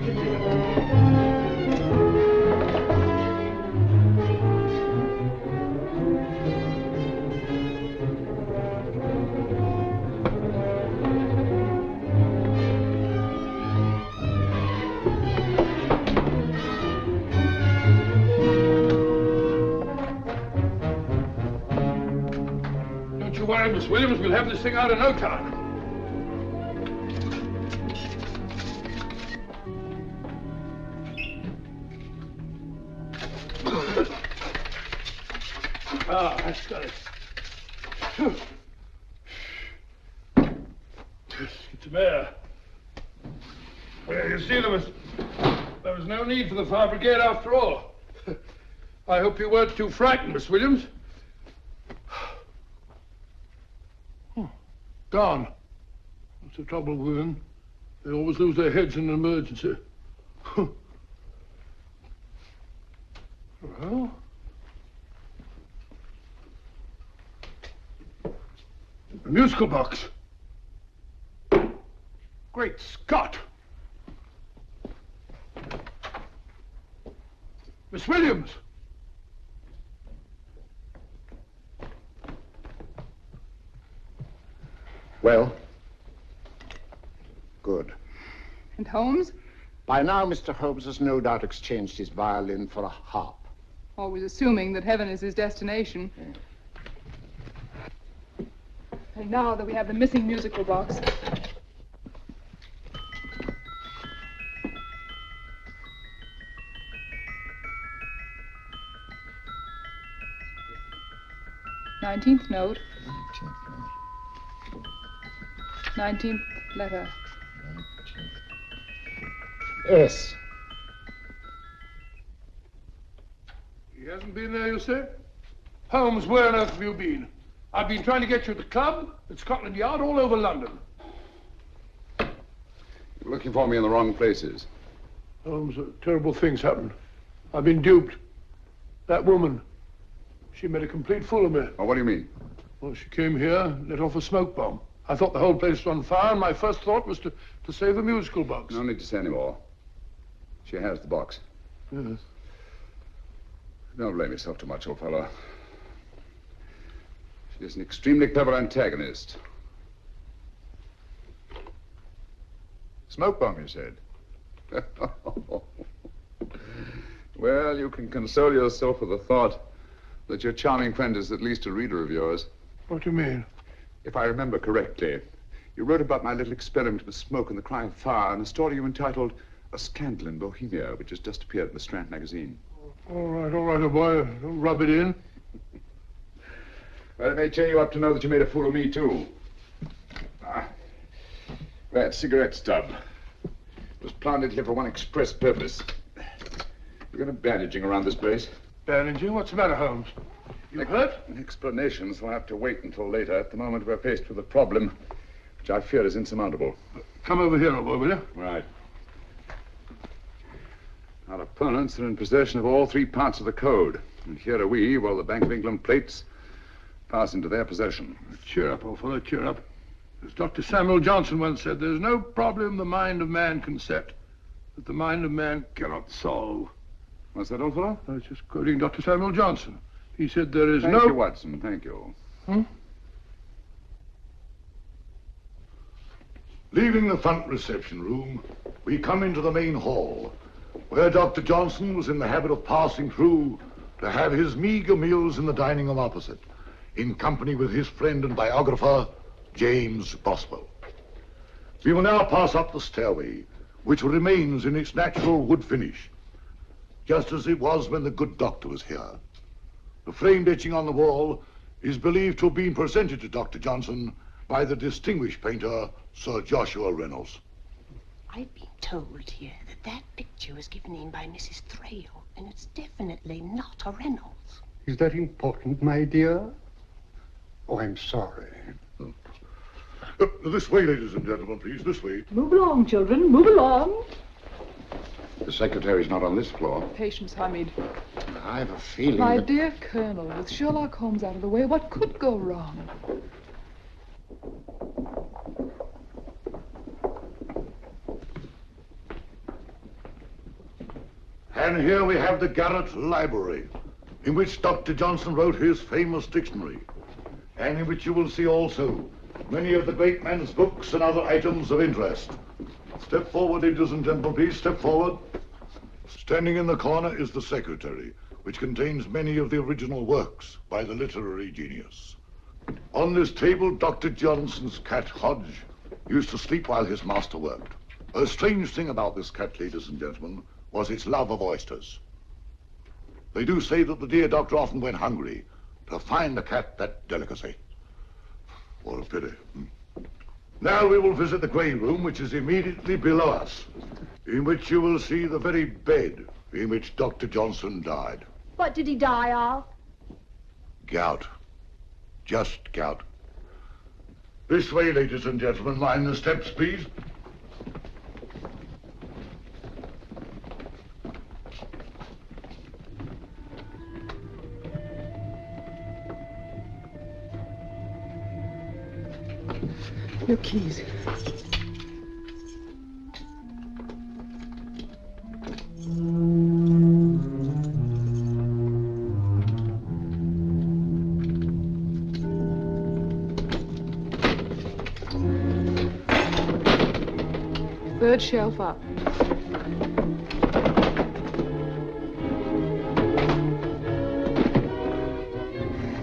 Miss Williams, we'll have this thing out in no time. That's got it. Get some air. Well, you see, there was no need for the fire brigade after all. I hope you weren't too frightened, Miss Williams. Gone. That's the trouble with women. They always lose their heads in an emergency. Well. A musical box. Great Scott! Miss Williams! Well? Good. And Holmes? By now, Mr. Holmes has no doubt exchanged his violin for a harp. Always assuming that heaven is his destination. And now that we have the missing musical box. Nineteenth note. 19th letter. Yes. He hasn't been there, you say? Holmes, where on earth have you been? I've been trying to get you at the club, at Scotland Yard, all over London. You're looking for me in the wrong places. Holmes, terrible things happened. I've been duped. That woman, she made a complete fool of me. Oh, what do you mean? Well, she came here, let off a smoke bomb. I thought the whole place was on fire, and my first thought was to save the musical box. No need to say any more. She has the box. Yes. Don't blame yourself too much, old fellow. She's an extremely clever antagonist. Smoke bomb, you said? Well, you can console yourself with the thought that your charming friend is at least a reader of yours. What do you mean? If I remember correctly, you wrote about my little experiment with smoke and the cry of fire in a story you entitled A Scandal in Bohemia, which has just appeared in the Strand magazine. All right, old boy. Don't rub it in. Well, it may cheer you up to know that you made a fool of me, too. That cigarette stub was planted here for one express purpose. We're going to bandaging around this place. Bandaging? What's the matter, Holmes? You hurt? Explanations will have to wait until later. At the moment, we're faced with a problem which I fear is insurmountable. Come over here, old boy, will you? Right. Our opponents are in possession of all three parts of the code. And here are we, while the Bank of England plates pass into their possession. Cheer up, old fellow, cheer up. As Dr. Samuel Johnson once said, there's no problem the mind of man can set that the mind of man cannot solve. What's that, old fellow? I was just quoting Dr. Samuel Johnson. He said there is Thank no... you, Watson, thank you. Leaving the front reception room, we come into the main hall, where Dr. Johnson was in the habit of passing through to have his meager meals in the dining room opposite, in company with his friend and biographer, James Boswell. We will now pass up the stairway, which remains in its natural wood finish, just as it was when the good doctor was here. The framed etching on the wall is believed to have been presented to Dr. Johnson by the distinguished painter, Sir Joshua Reynolds. I've been told here that that picture was given in by Mrs. Thrale, and it's definitely not a Reynolds. Is that important, my dear? Oh, I'm sorry. This way, ladies and gentlemen, please, this way. Move along, children, move along. The secretary's not on this floor. Patience, Hamid. I have a feeling My that... dear Colonel, with Sherlock Holmes out of the way, what could go wrong? And here we have the Garrett Library, in which Dr. Johnson wrote his famous dictionary, and in which you will see also many of the great man's books and other items of interest. Step forward, ladies and gentlemen, please, step forward. Standing in the corner is the secretary, which contains many of the original works by the literary genius. On this table, Dr. Johnson's cat, Hodge, used to sleep while his master worked. A strange thing about this cat, ladies and gentlemen, was its love of oysters. They do say that the dear doctor often went hungry to find the cat that delicacy. What a pity. Now we will visit the grey room, which is immediately below us, in which you will see the very bed in which Dr. Johnson died. What did he die of? Gout. Just gout. This way, ladies and gentlemen. Mind the steps, please. Your keys. Third shelf up.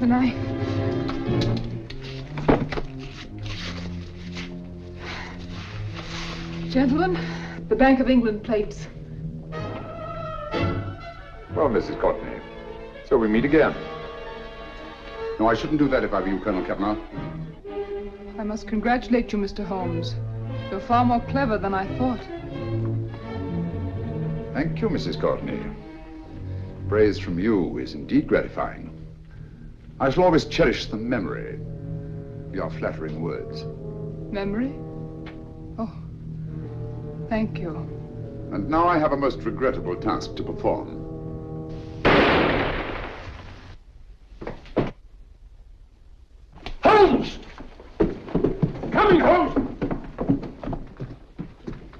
The knife. Gentlemen, the Bank of England plates. Well, Mrs. Cockney, so we meet again. No, I shouldn't do that if I were you, Colonel Kavanaugh. I must congratulate you, Mr. Holmes. You're far more clever than I thought. Thank you, Mrs. Courtney. Praise from you is indeed gratifying. I shall always cherish the memory of your flattering words. Memory? Oh, thank you. And now I have a most regrettable task to perform. Holmes! Coming, Holmes!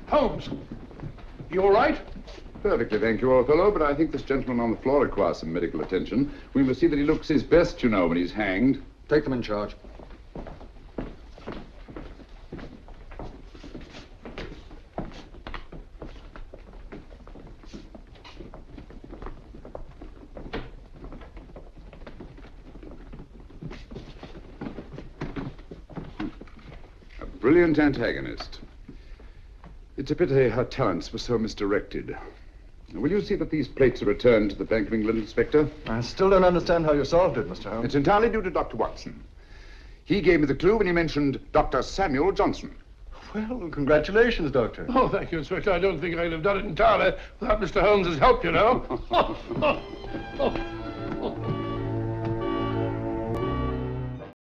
Holmes, you all right? Perfectly, thank you, old fellow, but I think this gentleman on the floor requires some medical attention. We must see that he looks his best, you know, when he's hanged. Take them in charge. A brilliant antagonist. It's a pity her talents were so misdirected. Will you see that these plates are returned to the Bank of England, Inspector? I still don't understand how you solved it, Mr. Holmes. It's entirely due to Dr. Watson. He gave me the clue when he mentioned Dr. Samuel Johnson. Well, congratulations, Doctor. Oh, thank you, Inspector. I don't think I'd have done it entirely without Mr. Holmes's help, you know.